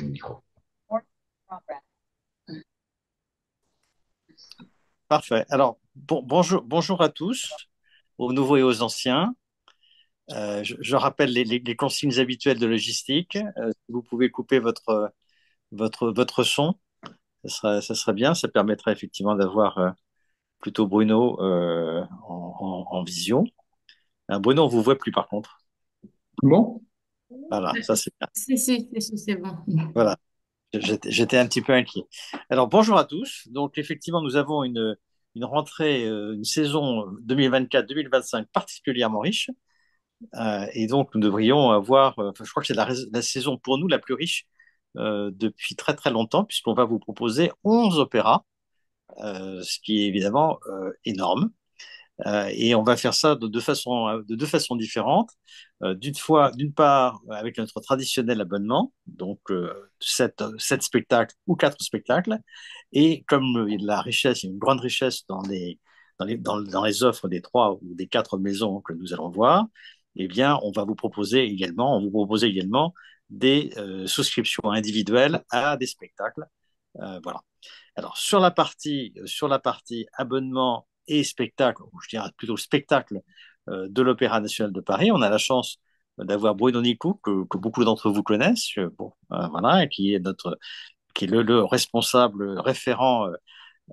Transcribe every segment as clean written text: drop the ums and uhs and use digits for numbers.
le micro. Parfait. Alors, bonjour à tous, aux nouveaux et aux anciens. Je rappelle les consignes habituelles de logistique. Si vous pouvez couper votre son, ça serait bien. Ça permettrait effectivement d'avoir plutôt Bruno en vision. Bruno, on vous voit plus par contre. Bon, Voilà, ça c'est bien. Si, c'est bon. Voilà, j'étais un petit peu inquiet. Alors, bonjour à tous. Donc, effectivement, nous avons une rentrée, une saison 2024-2025 particulièrement riche. Et donc, nous devrions avoir, enfin, je crois que c'est la saison pour nous la plus riche depuis très très longtemps, puisqu'on va vous proposer 11 opéras, ce qui est évidemment énorme. Et on va faire ça de deux façons différentes. D'une part, avec notre traditionnel abonnement, donc 7 spectacles ou 4 spectacles. Et comme il y a de la richesse, il y a une grande richesse dans les offres des 3 ou des 4 maisons que nous allons voir, eh bien, on vous propose également des souscriptions individuelles à des spectacles. Voilà. Alors, sur la partie abonnement et spectacle, ou je dirais plutôt spectacle de l'Opéra national de Paris, on a la chance d'avoir Bruno Nicou, que beaucoup d'entre vous connaissent, bon, voilà, et qui est le responsable référent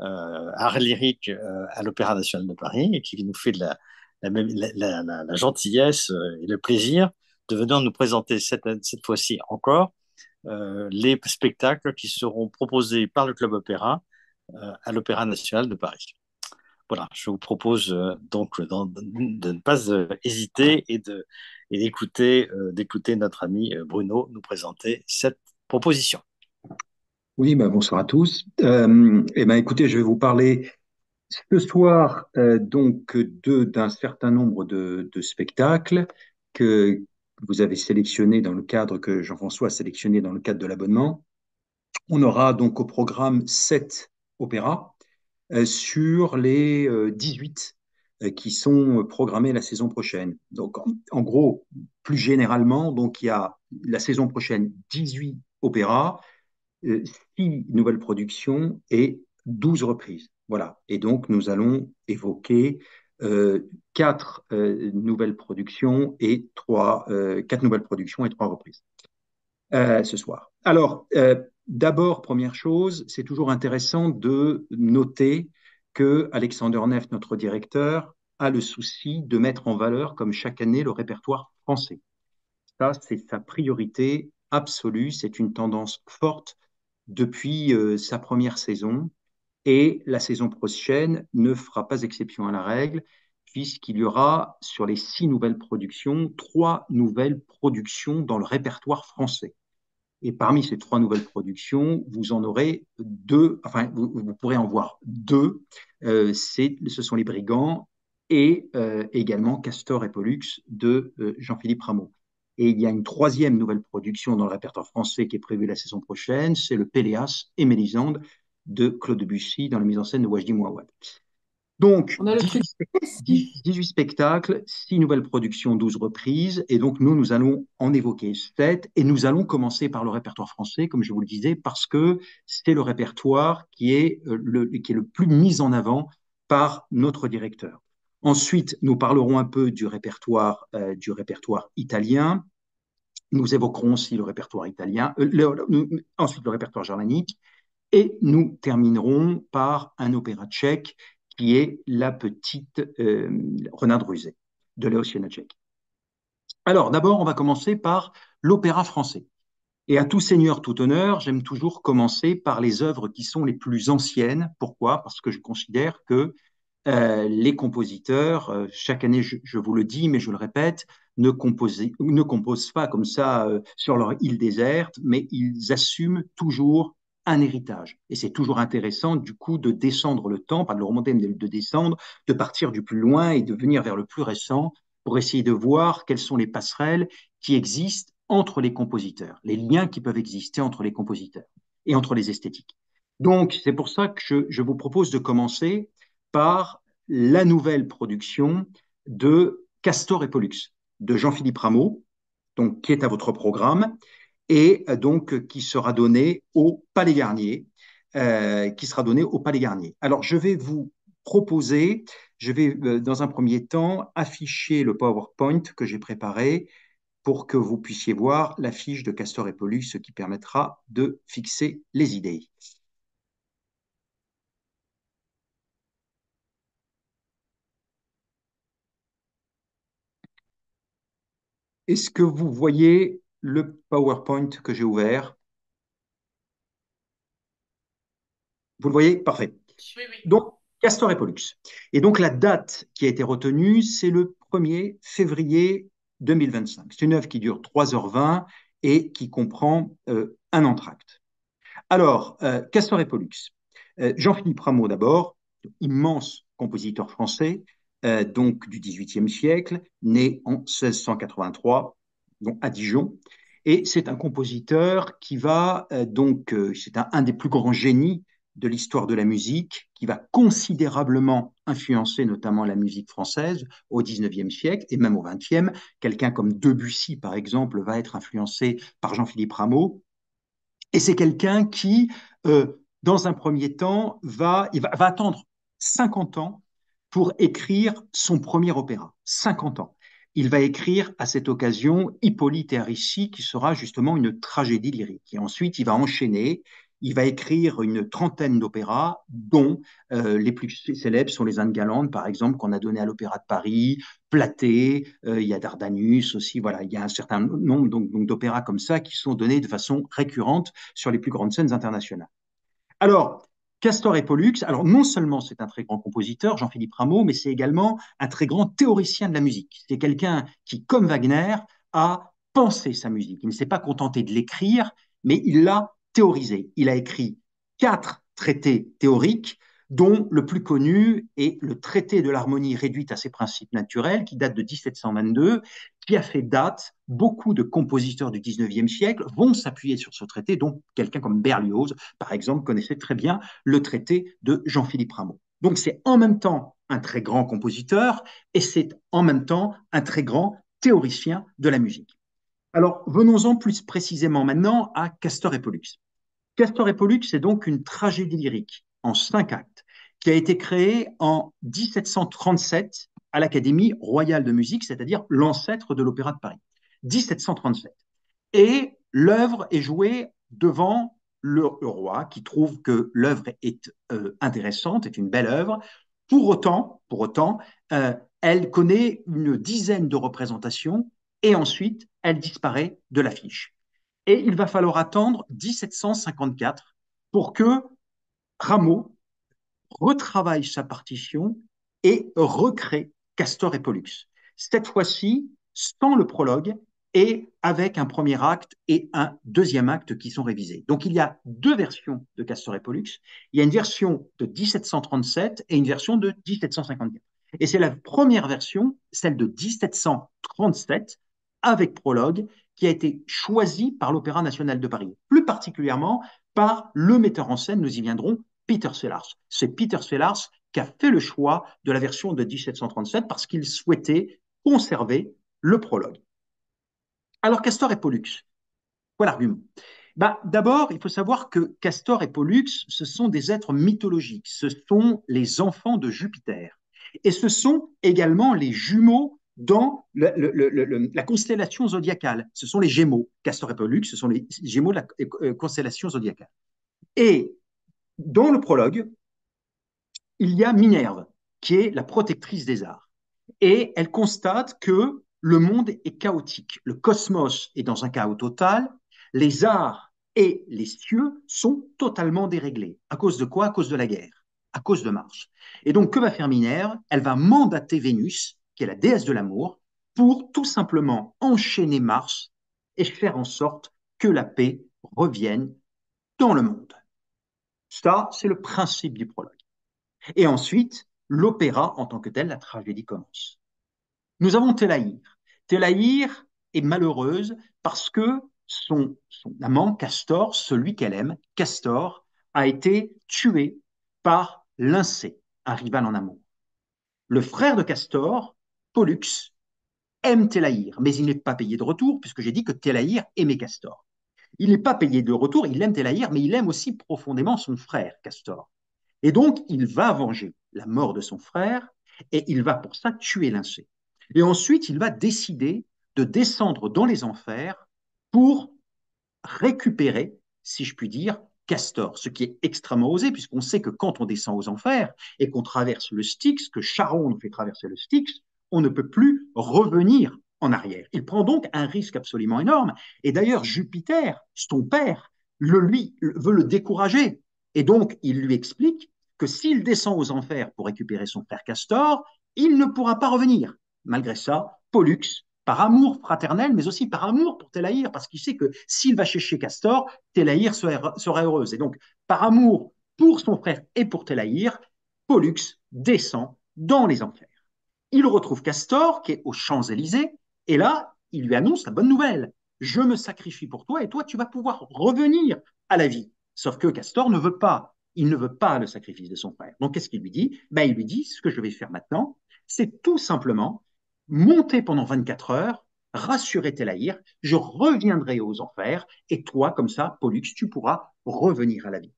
art lyrique à l'Opéra national de Paris, et qui nous fait la gentillesse et le plaisir de venir nous présenter cette fois-ci encore les spectacles qui seront proposés par le Club Opéra à l'Opéra national de Paris. Voilà, je vous propose de ne pas hésiter et d'écouter notre ami Bruno nous présenter cette proposition. oui, bah, bonsoir à tous. Écoutez, je vais vous parler ce soir d'un certain nombre de spectacles que vous avez sélectionnés dans le cadre que Jean-François a sélectionné dans le cadre de l'abonnement. On aura donc au programme 7 opéras sur les 18 qui sont programmés la saison prochaine. Donc, en gros, plus généralement, donc il y a la saison prochaine 18 opéras, 6 nouvelles productions et 12 reprises. Voilà. Et donc, nous allons évoquer 4 nouvelles productions et 4 nouvelles productions et 3 reprises ce soir. Alors, d'abord, première chose, c'est toujours intéressant de noter que Alexander Neff, notre directeur, a le souci de mettre en valeur, comme chaque année, le répertoire français. Ça, c'est sa priorité absolue, c'est une tendance forte depuis sa première saison. Et la saison prochaine ne fera pas exception à la règle, puisqu'il y aura sur les 6 nouvelles productions, 3 nouvelles productions dans le répertoire français. Et parmi ces 3 nouvelles productions, vous en aurez 2, enfin, vous pourrez en voir 2. Ce sont Les Brigands et également Castor et Pollux de Jean-Philippe Rameau. Et il y a une troisième nouvelle production dans le répertoire français qui est prévue la saison prochaine, c'est le Péléas et Mélisande de Claude Debussy dans la mise en scène de Wajdi Mouawad. Donc, On a le truc. 18 spectacles, 6 nouvelles productions, 12 reprises. Et donc, nous allons en évoquer 7. Et nous allons commencer par le répertoire français, comme je vous le disais, parce que c'est le répertoire qui est le plus mis en avant par notre directeur. Ensuite, nous parlerons un peu du répertoire italien. Nous évoquerons aussi le répertoire italien, ensuite le répertoire germanique. Et nous terminerons par un opéra tchèque qui est La petite Renard Rusée de Léos Janáček. Alors, d'abord, on va commencer par l'opéra français. Et à tout seigneur, tout honneur, j'aime toujours commencer par les œuvres qui sont les plus anciennes. Pourquoi? Parce que je considère que les compositeurs, chaque année, je vous le dis, mais je le répète, ne composent pas comme ça sur leur île déserte, mais ils assument toujours un héritage. Et c'est toujours intéressant, du coup, de descendre le temps, pas de le remonter, mais de descendre, de partir du plus loin et de venir vers le plus récent pour essayer de voir quelles sont les passerelles qui existent entre les compositeurs, les liens qui peuvent exister entre les compositeurs et entre les esthétiques. Donc, c'est pour ça que je vous propose de commencer par la nouvelle production de Castor et Pollux de Jean-Philippe Rameau, donc, qui est à votre programme. et donc qui sera donné au Palais Garnier, qui sera donné au Palais Garnier. Alors, je vais vous proposer, je vais dans un premier temps afficher le PowerPoint que j'ai préparé pour que vous puissiez voir la fiche de Castor et Pollux, ce qui permettra de fixer les idées. Est-ce que vous voyez le PowerPoint que j'ai ouvert? Vous le voyez? Parfait. Oui, oui. Donc, Castor et Pollux. Et donc, la date qui a été retenue, c'est le 1er février 2025. C'est une œuvre qui dure 3h20 et qui comprend un entracte. Alors, Castor et Pollux. Jean-Philippe Rameau d'abord, immense compositeur français, donc du XVIIIe siècle, né en 1683, donc à Dijon. Et c'est un compositeur qui va, c'est un des plus grands génies de l'histoire de la musique, qui va considérablement influencer notamment la musique française au XIXe siècle et même au XXe. Quelqu'un comme Debussy, par exemple, va être influencé par Jean-Philippe Rameau. Et c'est quelqu'un qui, dans un premier temps, va attendre 50 ans pour écrire son premier opéra. 50 ans. Il va écrire à cette occasion Hippolyte et Aricie, qui sera justement une tragédie lyrique. Et ensuite, il va enchaîner. Il va écrire une trentaine d'opéras, dont les plus célèbres sont les Indes galantes, par exemple, qu'on a donné à l'Opéra de Paris, Platée, il y a Dardanus aussi. Voilà, il y a un certain nombre donc d'opéras comme ça qui sont donnés de façon récurrente sur les plus grandes scènes internationales. Alors, Castor et Pollux, alors non seulement c'est un très grand compositeur, Jean-Philippe Rameau, mais c'est également un très grand théoricien de la musique. C'est quelqu'un qui, comme Wagner, a pensé sa musique. Il ne s'est pas contenté de l'écrire, mais il l'a théorisé. Il a écrit 4 traités théoriques, dont le plus connu est le traité de l'harmonie réduite à ses principes naturels, qui date de 1722, qui a fait date. Beaucoup de compositeurs du 19e siècle vont s'appuyer sur ce traité, dont quelqu'un comme Berlioz, par exemple, connaissait très bien le traité de Jean-Philippe Rameau. Donc c'est en même temps un très grand compositeur et c'est en même temps un très grand théoricien de la musique. Alors venons-en plus précisément maintenant à Castor et Pollux. Castor et Pollux, c'est donc une tragédie lyrique en 5 actes qui a été créée en 1737 à l'Académie royale de musique, c'est-à-dire l'ancêtre de l'Opéra de Paris. 1737. Et l'œuvre est jouée devant le roi qui trouve que l'œuvre est intéressante, est une belle œuvre. Pour autant, elle connaît une dizaine de représentations et ensuite elle disparaît de l'affiche. Et il va falloir attendre 1754 pour que Rameau retravaille sa partition et recrée Castor et Pollux. Cette fois-ci, sans le prologue et avec un premier acte et un deuxième acte qui sont révisés. Donc il y a 2 versions de Castor et Pollux. Il y a une version de 1737 et une version de 1754. Et c'est la première version, celle de 1737, avec prologue, qui a été choisie par l'Opéra national de Paris, plus particulièrement par le metteur en scène, nous y viendrons, Peter Sellars. C'est Peter Sellars qui a fait le choix de la version de 1737 parce qu'il souhaitait conserver le prologue. Alors, Castor et Pollux, quoi l'argument? D'abord, il faut savoir que Castor et Pollux, ce sont des êtres mythologiques, ce sont les enfants de Jupiter. Et ce sont également les jumeaux dans la constellation zodiacale. Ce sont les Gémeaux. Castor et Pollux, ce sont les Gémeaux de la constellation zodiacale. Et dans le prologue, il y a Minerve, qui est la protectrice des arts. Et elle constate que le monde est chaotique. Le cosmos est dans un chaos total. Les arts et les cieux sont totalement déréglés. À cause de quoi? À cause de la guerre, à cause de Mars. Et donc, que va faire Minerve? Elle va mandater Vénus, qui est la déesse de l'amour, pour tout simplement enchaîner Mars et faire en sorte que la paix revienne dans le monde. Ça, c'est le principe du prologue. Et ensuite, l'opéra en tant que tel, la tragédie commence. Nous avons Télaïr. Télaïr est malheureuse parce que son amant, Castor, celui qu'elle aime, Castor, a été tué par Lyncée, un rival en amour. Le frère de Castor, Pollux, aime Télaïr, mais il n'est pas payé de retour puisque j'ai dit que Télaïr aimait Castor. Il n'est pas payé de retour, il aime Télaïr, mais il aime aussi profondément son frère, Castor. Et donc, il va venger la mort de son frère et il va pour ça tuer Lincé. Et ensuite, il va décider de descendre dans les enfers pour récupérer, si je puis dire, Castor, ce qui est extrêmement osé, puisqu'on sait que quand on descend aux enfers et qu'on traverse le Styx, que Charon nous fait traverser le Styx, on ne peut plus revenir en arrière. Il prend donc un risque absolument énorme. Et d'ailleurs, Jupiter, son père, lui veut le décourager. Et donc, il lui explique que s'il descend aux enfers pour récupérer son frère Castor, il ne pourra pas revenir. Malgré ça, Pollux, par amour fraternel, mais aussi par amour pour Télaïr, parce qu'il sait que s'il va chercher Castor, Télaïr sera heureuse. Et donc, par amour pour son frère et pour Télaïr, Pollux descend dans les enfers. Il retrouve Castor, qui est aux Champs-Élysées, et là, il lui annonce la bonne nouvelle. Je me sacrifie pour toi, et toi, tu vas pouvoir revenir à la vie. Sauf que Castor ne veut pas. Il ne veut pas le sacrifice de son frère. Donc, qu'est-ce qu'il lui dit? Il lui dit, ce que je vais faire maintenant, c'est tout simplement monter pendant 24 heures, rassurer Télaïr, je reviendrai aux enfers, et toi, comme ça, Pollux, tu pourras revenir à la vie.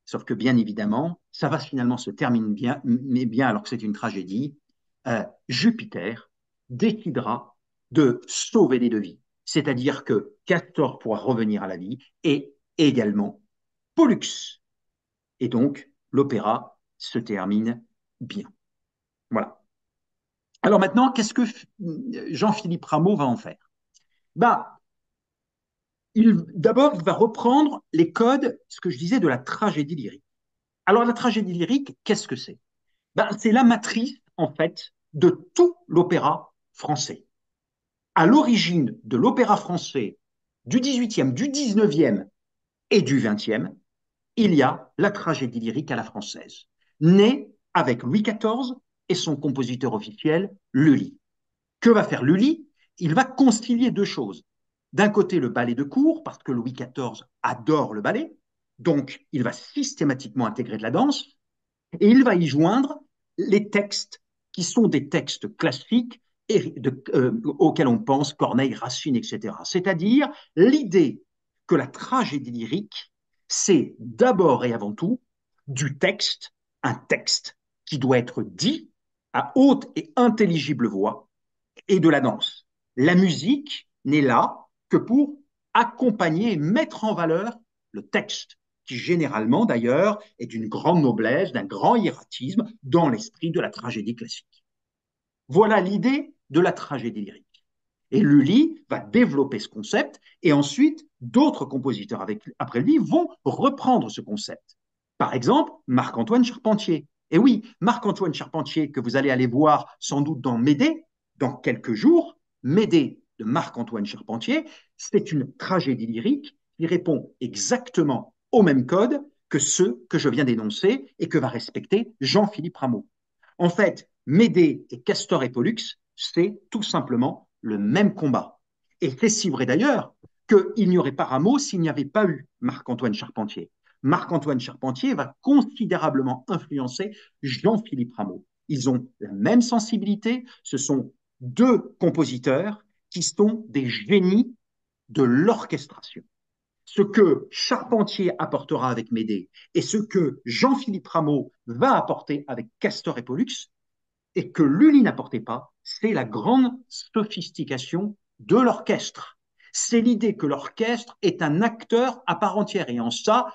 Sauf que bien évidemment, ça va finalement se terminer bien, mais bien alors que c'est une tragédie. Jupiter décidera de sauver les deux vies. C'est-à-dire que Castor pourra revenir à la vie et également Pollux. Et donc, l'opéra se termine bien. Voilà. Alors maintenant, qu'est-ce que Jean-Philippe Rameau va en faire? Bah, D'abord, il va reprendre les codes, ce que je disais, de la tragédie lyrique. Alors, la tragédie lyrique, qu'est-ce que c'est? C'est la matrice, en fait, de tout l'opéra français. À l'origine de l'opéra français du XVIIIe, du XIXe et du XXe, il y a la tragédie lyrique à la française, née avec Louis XIV et son compositeur officiel, Lully. Que va faire Lully? Il va concilier deux choses. D'un côté, le ballet de cour, parce que Louis XIV adore le ballet, donc il va systématiquement intégrer de la danse, et il va y joindre les textes qui sont des textes classiques auxquels on pense Corneille, Racine, etc. C'est-à-dire l'idée que la tragédie lyrique, c'est d'abord et avant tout du texte, un texte qui doit être dit à haute et intelligible voix, et de la danse. La musique n'est là que pour accompagner et mettre en valeur le texte, qui généralement d'ailleurs est d'une grande noblesse, d'un grand hiératisme dans l'esprit de la tragédie classique. Voilà l'idée de la tragédie lyrique. Et Lully va développer ce concept et ensuite d'autres compositeurs après lui vont reprendre ce concept. Par exemple, Marc-Antoine Charpentier. Et oui, Marc-Antoine Charpentier, que vous allez aller voir sans doute dans Médée, dans quelques jours, Médée de Marc-Antoine Charpentier, c'est une tragédie lyrique qui répond exactement au même code que ceux que je viens d'énoncer et que va respecter Jean-Philippe Rameau. En fait, Médée et Castor et Pollux, c'est tout simplement le même combat. Et c'est si vrai d'ailleurs qu'il n'y aurait pas Rameau s'il n'y avait pas eu Marc-Antoine Charpentier. Marc-Antoine Charpentier va considérablement influencer Jean-Philippe Rameau. Ils ont la même sensibilité, ce sont deux compositeurs qui sont des génies de l'orchestration. Ce que Charpentier apportera avec Médée et ce que Jean-Philippe Rameau va apporter avec Castor et Pollux, et que Lully n'apportait pas, c'est la grande sophistication de l'orchestre. C'est l'idée que l'orchestre est un acteur à part entière. Et en ça,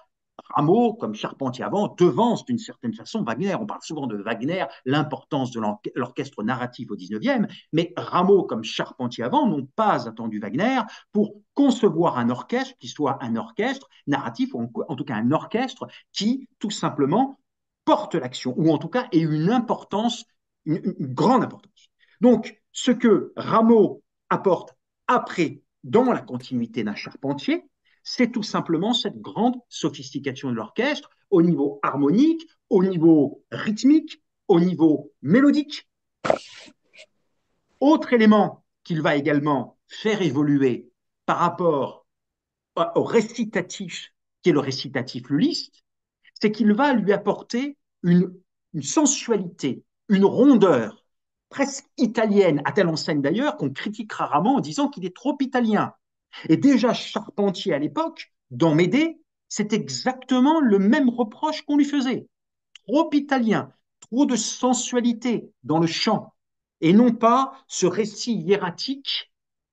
Rameau, comme Charpentier avant, devance d'une certaine façon Wagner. On parle souvent de Wagner, l'importance de l'orchestre narratif au XIXe, mais Rameau, comme Charpentier avant, n'ont pas attendu Wagner pour concevoir un orchestre qui soit un orchestre narratif, ou en tout cas un orchestre qui, tout simplement, porte l'action, ou en tout cas ait une importance, une grande importance. Donc, ce que Rameau apporte après, dans la continuité d'un Charpentier, c'est tout simplement cette grande sophistication de l'orchestre au niveau harmonique, au niveau rythmique, au niveau mélodique. Autre élément qu'il va également faire évoluer par rapport au récitatif, qui est le récitatif lulliste, c'est qu'il va lui apporter une sensualité, une rondeur presque italienne, à telle enseigne d'ailleurs qu'on critique rarement en disant qu'il est trop italien. Et déjà Charpentier à l'époque, dans Médée, c'est exactement le même reproche qu'on lui faisait. Trop italien, trop de sensualité dans le chant, et non pas ce récit hiératique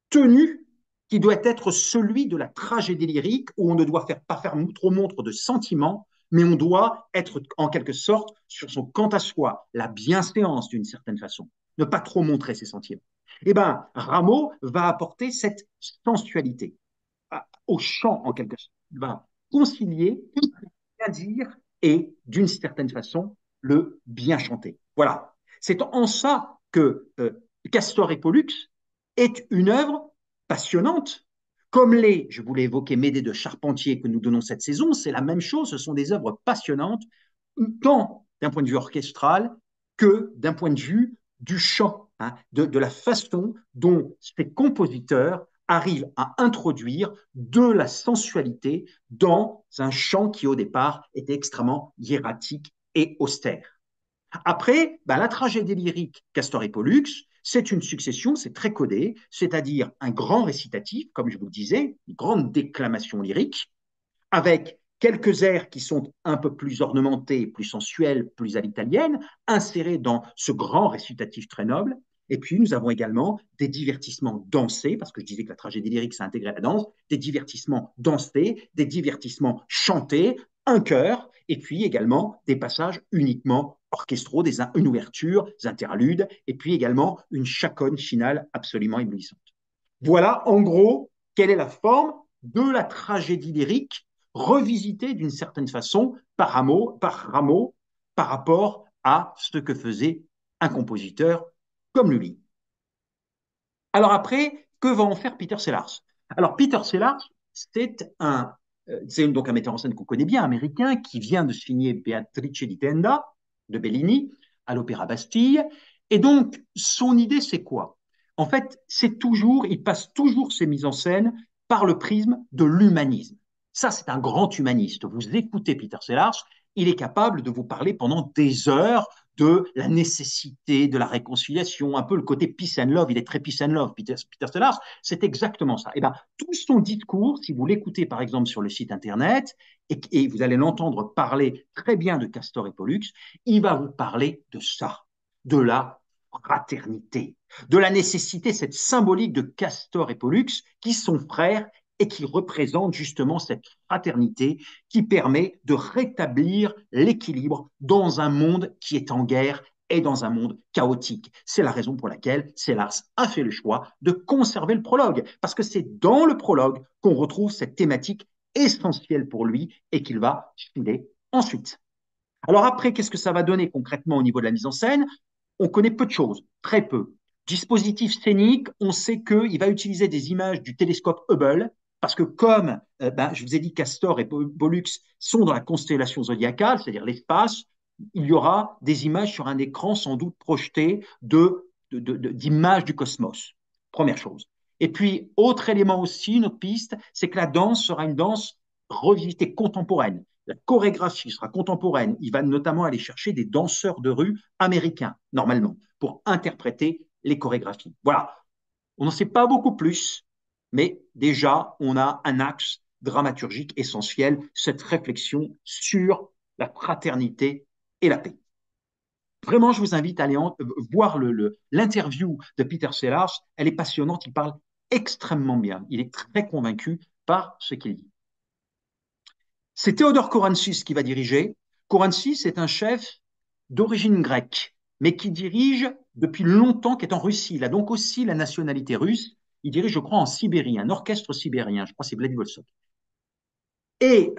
tenu qui doit être celui de la tragédie lyrique où on ne doit pas faire trop montre de sentiments, mais on doit être en quelque sorte sur son quant à soi, la bienséance d'une certaine façon, ne pas trop montrer ses sentiments. Eh bien, Rameau va apporter cette sensualité au chant en quelque sorte. Il va concilier bien dire et d'une certaine façon le bien chanter. Voilà. C'est en ça que Castor et Pollux est une œuvre passionnante. Comme je vous l'ai évoqué, Médée de Charpentier que nous donnons cette saison, c'est la même chose, ce sont des œuvres passionnantes, tant d'un point de vue orchestral que d'un point de vue du chant, hein, de la façon dont ces compositeurs arrivent à introduire de la sensualité dans un chant qui au départ était extrêmement hiératique et austère. Après, la tragédie lyrique Castor et Pollux, c'est une succession, c'est très codé, c'est-à-dire un grand récitatif, comme je vous le disais, une grande déclamation lyrique, avec quelques airs qui sont un peu plus ornementés, plus sensuels, plus à l'italienne, insérés dans ce grand récitatif très noble. Et puis, nous avons également des divertissements dansés, parce que je disais que la tragédie lyrique, ça intégrait la danse, des divertissements dansés, des divertissements chantés, un chœur, et puis également des passages uniquement orchestraux, une ouverture, des interludes, et puis également une chaconne finale absolument éblouissante. Voilà, en gros, quelle est la forme de la tragédie lyrique revisitée d'une certaine façon par Rameau par rapport à ce que faisait un compositeur comme Lully. Alors après, que va en faire Peter Sellars? Alors Peter Sellars, c'est donc un metteur en scène qu'on connaît bien, américain, qui vient de signer Beatrice di Tenda de Bellini à l'Opéra Bastille. Et donc, son idée, c'est quoi? En fait, il passe toujours ses mises en scène par le prisme de l'humanisme. Ça, c'est un grand humaniste. Vous écoutez Peter Sellars, il est capable de vous parler pendant des heures de la nécessité de la réconciliation, un peu le côté peace and love. Il est très peace and love, Peter Sellars. C'est exactement ça. Et ben, tout son discours, si vous l'écoutez par exemple sur le site internet, et vous allez l'entendre parler très bien de Castor et Pollux, il va vous parler de ça, de la fraternité, de la nécessité, cette symbolique de Castor et Pollux, qui sont frères et qui représentent justement cette fraternité qui permet de rétablir l'équilibre dans un monde qui est en guerre et dans un monde chaotique. C'est la raison pour laquelle Sellars a fait le choix de conserver le prologue, parce que c'est dans le prologue qu'on retrouve cette thématique essentielle pour lui et qu'il va filer ensuite. Alors après, qu'est-ce que ça va donner concrètement au niveau de la mise en scène? On connaît peu de choses, très peu. Dispositif scénique, on sait qu'il va utiliser des images du télescope Hubble, parce que comme je vous ai dit, Castor et Pollux sont dans la constellation zodiacale, c'est-à-dire l'espace, il y aura des images sur un écran sans doute projetées d'images du cosmos. Première chose. Et puis, autre élément aussi, une autre piste, c'est que la danse sera une danse revisitée contemporaine. La chorégraphie sera contemporaine. Il va notamment aller chercher des danseurs de rue américains, normalement, pour interpréter les chorégraphies. Voilà. On n'en sait pas beaucoup plus, mais déjà, on a un axe dramaturgique essentiel, cette réflexion sur la fraternité et la paix. Vraiment, je vous invite à aller voir l'interview de Peter Sellars. Elle est passionnante, il parle extrêmement bien. Il est très convaincu par ce qu'il dit. C'est Théodore Kourantsis qui va diriger. Kourantsis est un chef d'origine grecque, mais qui dirige depuis longtemps, qui est en Russie. Il a donc aussi la nationalité russe. Il dirige, je crois, en Sibérie, un orchestre sibérien. Je crois que c'est Vladivostok. Et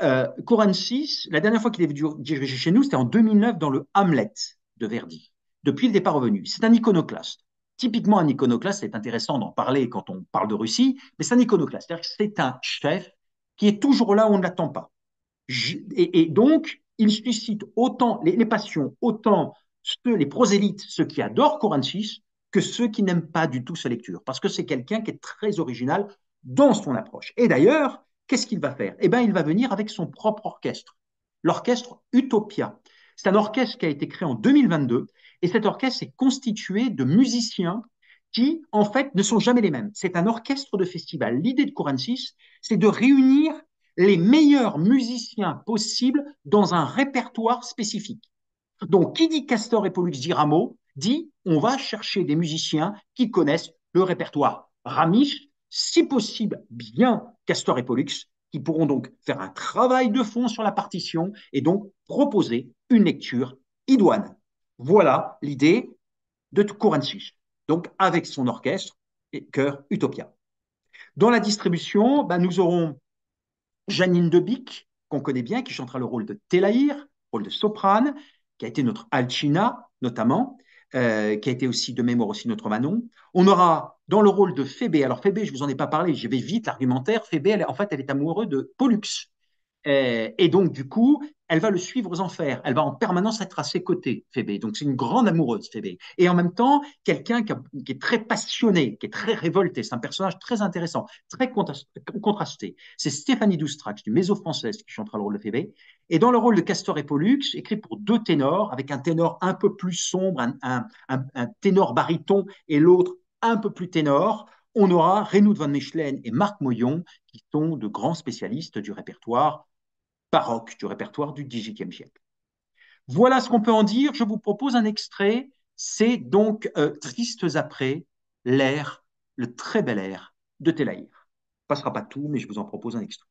Kourantsis, la dernière fois qu'il est venu diriger chez nous, c'était en 2009 dans le Hamlet de Verdi. Depuis, il n'est pas revenu. C'est un iconoclaste. Typiquement, un iconoclaste, c'est intéressant d'en parler quand on parle de Russie, mais c'est un iconoclaste. C'est-à-dire que c'est un chef qui est toujours là où on ne l'attend pas. Et donc, il suscite autant les passions, autant les prosélytes, ceux qui adorent Kourantsis, que ceux qui n'aiment pas du tout sa lecture, parce que c'est quelqu'un qui est très original dans son approche. Et d'ailleurs, qu'est-ce qu'il va faire? Eh bien, il va venir avec son propre orchestre, l'orchestre Utopia. C'est un orchestre qui a été créé en 2022, et cet orchestre est constitué de musiciens qui, en fait, ne sont jamais les mêmes. C'est un orchestre de festival. L'idée de Courensis, c'est de réunir les meilleurs musiciens possibles dans un répertoire spécifique. Donc, qui dit Castor et Pollux dit Rameau, dit on va chercher des musiciens qui connaissent le répertoire Ramiche, si possible bien Castor et Pollux, qui pourront donc faire un travail de fond sur la partition et donc proposer une lecture idoine. Voilà l'idée de Courensis, donc avec son orchestre et chœur Utopia. Dans la distribution, ben, nous aurons Janine Debic, qu'on connaît bien, qui chantera le rôle de Télaïr, rôle de soprane, qui a été notre Alcina, notamment, qui a été aussi de mémoire aussi notre Manon. On aura dans le rôle de Phébé, alors Phébé, je ne vous en ai pas parlé, je vais vite l'argumentaire, Phébé, en fait, elle est amoureuse de Pollux, et donc, du coup, elle va le suivre aux enfers. Elle va en permanence être à ses côtés, Phébé. Donc, c'est une grande amoureuse, Phébé. Et en même temps, quelqu'un qui est très passionné, qui est très révolté. C'est un personnage très intéressant, très contrasté. C'est Stéphanie Doustrax, du Mezzo-française, qui chantera le rôle de Phébé. Et dans le rôle de Castor et Pollux, écrit pour deux ténors, avec un ténor un peu plus sombre, un ténor baryton, et l'autre un peu plus ténor, on aura Reynaud van Mechelen et Marc Moyon, qui sont de grands spécialistes du répertoire baroque, du répertoire du XVIIIe siècle. Voilà ce qu'on peut en dire. Je vous propose un extrait. C'est donc Tristes après, l'air, le très bel air de Télaïr. On ne passera pas tout, mais je vous en propose un extrait.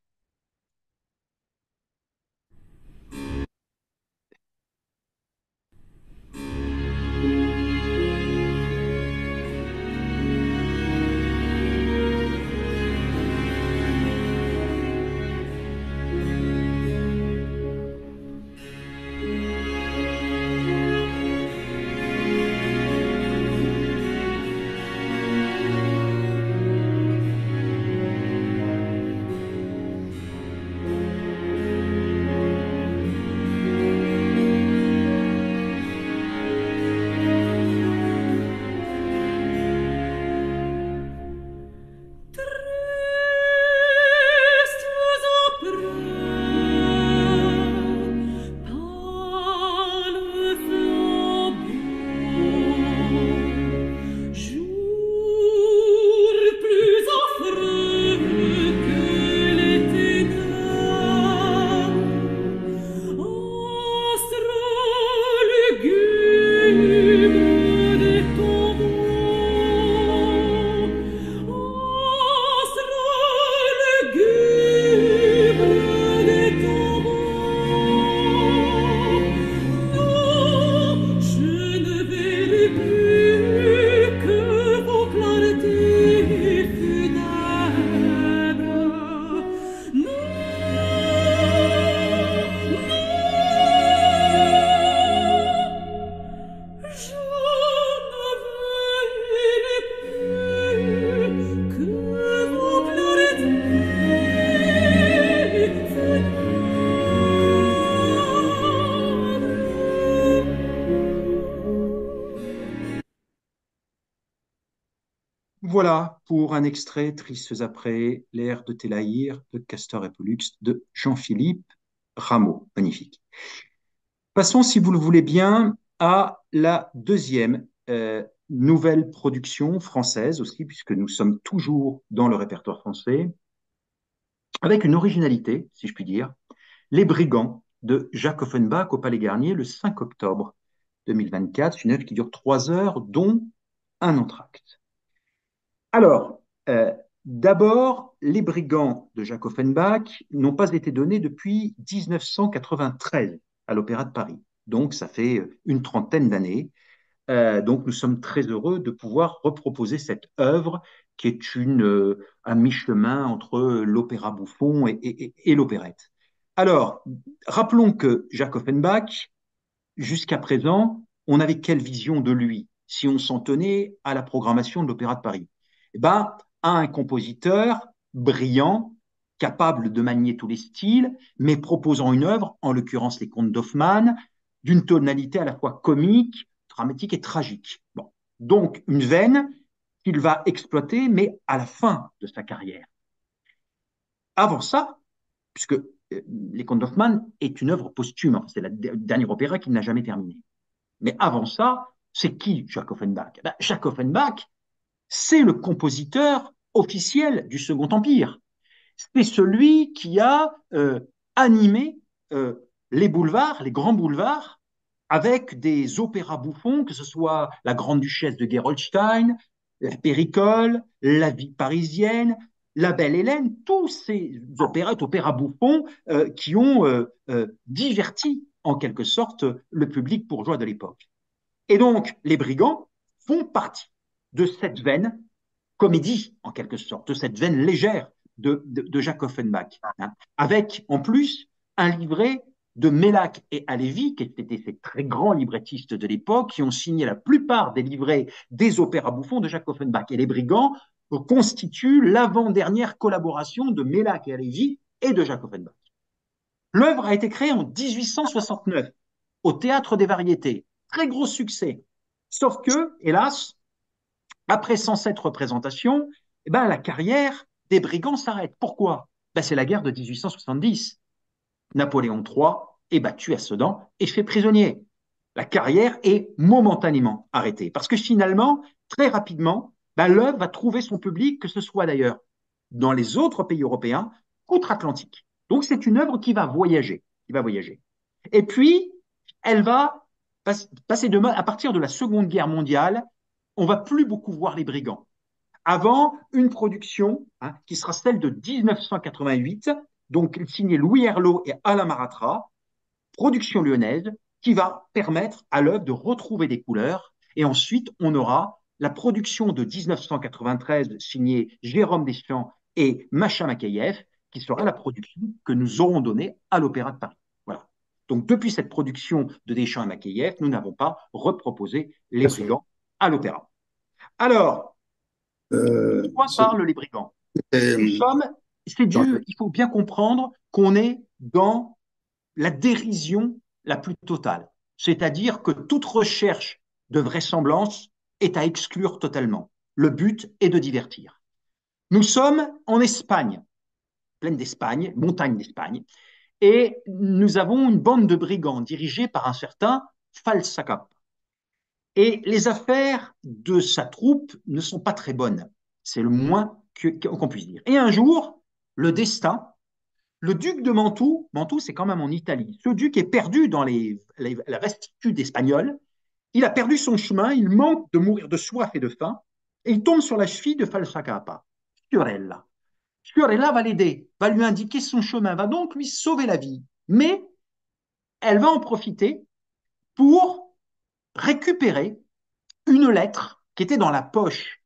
Voilà pour un extrait Tristes après, l'air de Télaïr de Castor et Pollux de Jean-Philippe Rameau. Magnifique. Passons, si vous le voulez bien, à la deuxième nouvelle production française aussi, puisque nous sommes toujours dans le répertoire français, avec une originalité, si je puis dire, Les Brigands de Jacques Offenbach au Palais Garnier le 5 octobre 2024. C'est une œuvre qui dure 3 heures, dont un entracte. Alors, d'abord, Les Brigands de Jacques Offenbach n'ont pas été donnés depuis 1993 à l'Opéra de Paris. Donc, ça fait une trentaine d'années. Donc, nous sommes très heureux de pouvoir reproposer cette œuvre qui est un mi-chemin entre l'opéra bouffon et l'opérette. Alors, rappelons que Jacques Offenbach, jusqu'à présent, on avait quelle vision de lui si on s'en tenait à la programmation de l'Opéra de Paris? Eh ben, un compositeur brillant, capable de manier tous les styles, mais proposant une œuvre, en l'occurrence les contes d'Hoffmann, d'une tonalité à la fois comique, dramatique et tragique. Bon. Donc, une veine qu'il va exploiter, mais à la fin de sa carrière. Avant ça, puisque Les Contes d'Hoffmann est une œuvre posthume, enfin, c'est le dernier opéra qu'il n'a jamais terminé. Mais avant ça, c'est qui Jacques Offenbach? Ben, Jacques Offenbach, c'est le compositeur officiel du Second Empire. C'est celui qui a animé euh, les boulevards, les grands boulevards, avec des opéras bouffons, que ce soit la Grande Duchesse de Gerolstein, la Péricole, la Vie parisienne, la Belle Hélène, tous ces opérettes, opéras bouffons qui ont diverti en quelque sorte le public bourgeois de l'époque. Et donc, les brigands font partie de cette veine comédie, en quelque sorte, de cette veine légère de Jacques Offenbach, hein, avec en plus un livret de Mellac et Halévy, qui étaient ces très grands librettistes de l'époque, qui ont signé la plupart des livrets des opéras bouffons de Jacques Offenbach. Et les Brigands constituent l'avant-dernière collaboration de Mellac et Halévy et de Jacques Offenbach. L'œuvre a été créée en 1869 au Théâtre des Variétés. Très gros succès. Sauf que, hélas, après 107 représentations, eh ben, la carrière des brigands s'arrête. Pourquoi? Ben, c'est la guerre de 1870. Napoléon III est battu à Sedan et fait prisonnier. La carrière est momentanément arrêtée. Parce que finalement, très rapidement, ben, l'œuvre va trouver son public, que ce soit d'ailleurs dans les autres pays européens, outre-Atlantique. Donc c'est une œuvre qui va voyager. Qui va voyager. Et puis, elle va passer de mode à partir de la Seconde Guerre mondiale. On va plus beaucoup voir les brigands. Avant, une production qui sera celle de 1988, donc signée Louis Herlot et Alain Maratra, production lyonnaise, qui va permettre à l'œuvre de retrouver des couleurs. Et ensuite, on aura la production de 1993 signée Jérôme Deschamps et Macha Makayev, qui sera la production que nous aurons donnée à l'Opéra de Paris. Voilà. Donc, depuis cette production de Deschamps et Makayev, nous n'avons pas reproposé Les Brigands à l'Opéra. Alors, de Euh, quoi c'est- parlent les brigands? Nous euh, sommes, il faut bien comprendre qu'on est dans la dérision la plus totale. C'est-à-dire que toute recherche de vraisemblance est à exclure totalement. Le but est de divertir. Nous sommes en Espagne, plaine d'Espagne, montagne d'Espagne, et nous avons une bande de brigands dirigée par un certain Falsacap. Et les affaires de sa troupe ne sont pas très bonnes. C'est le moins qu'on puisse dire. Et un jour, le destin, le duc de Mantoue, Mantoue c'est quand même en Italie, ce duc est perdu dans la vastitude espagnole, il a perdu son chemin, il manque de mourir de soif et de faim, et il tombe sur la cheville de Falsacapa, Fiorella. Fiorella va l'aider, va lui indiquer son chemin, va donc lui sauver la vie. Mais elle va en profiter pour récupérer une lettre qui était dans la poche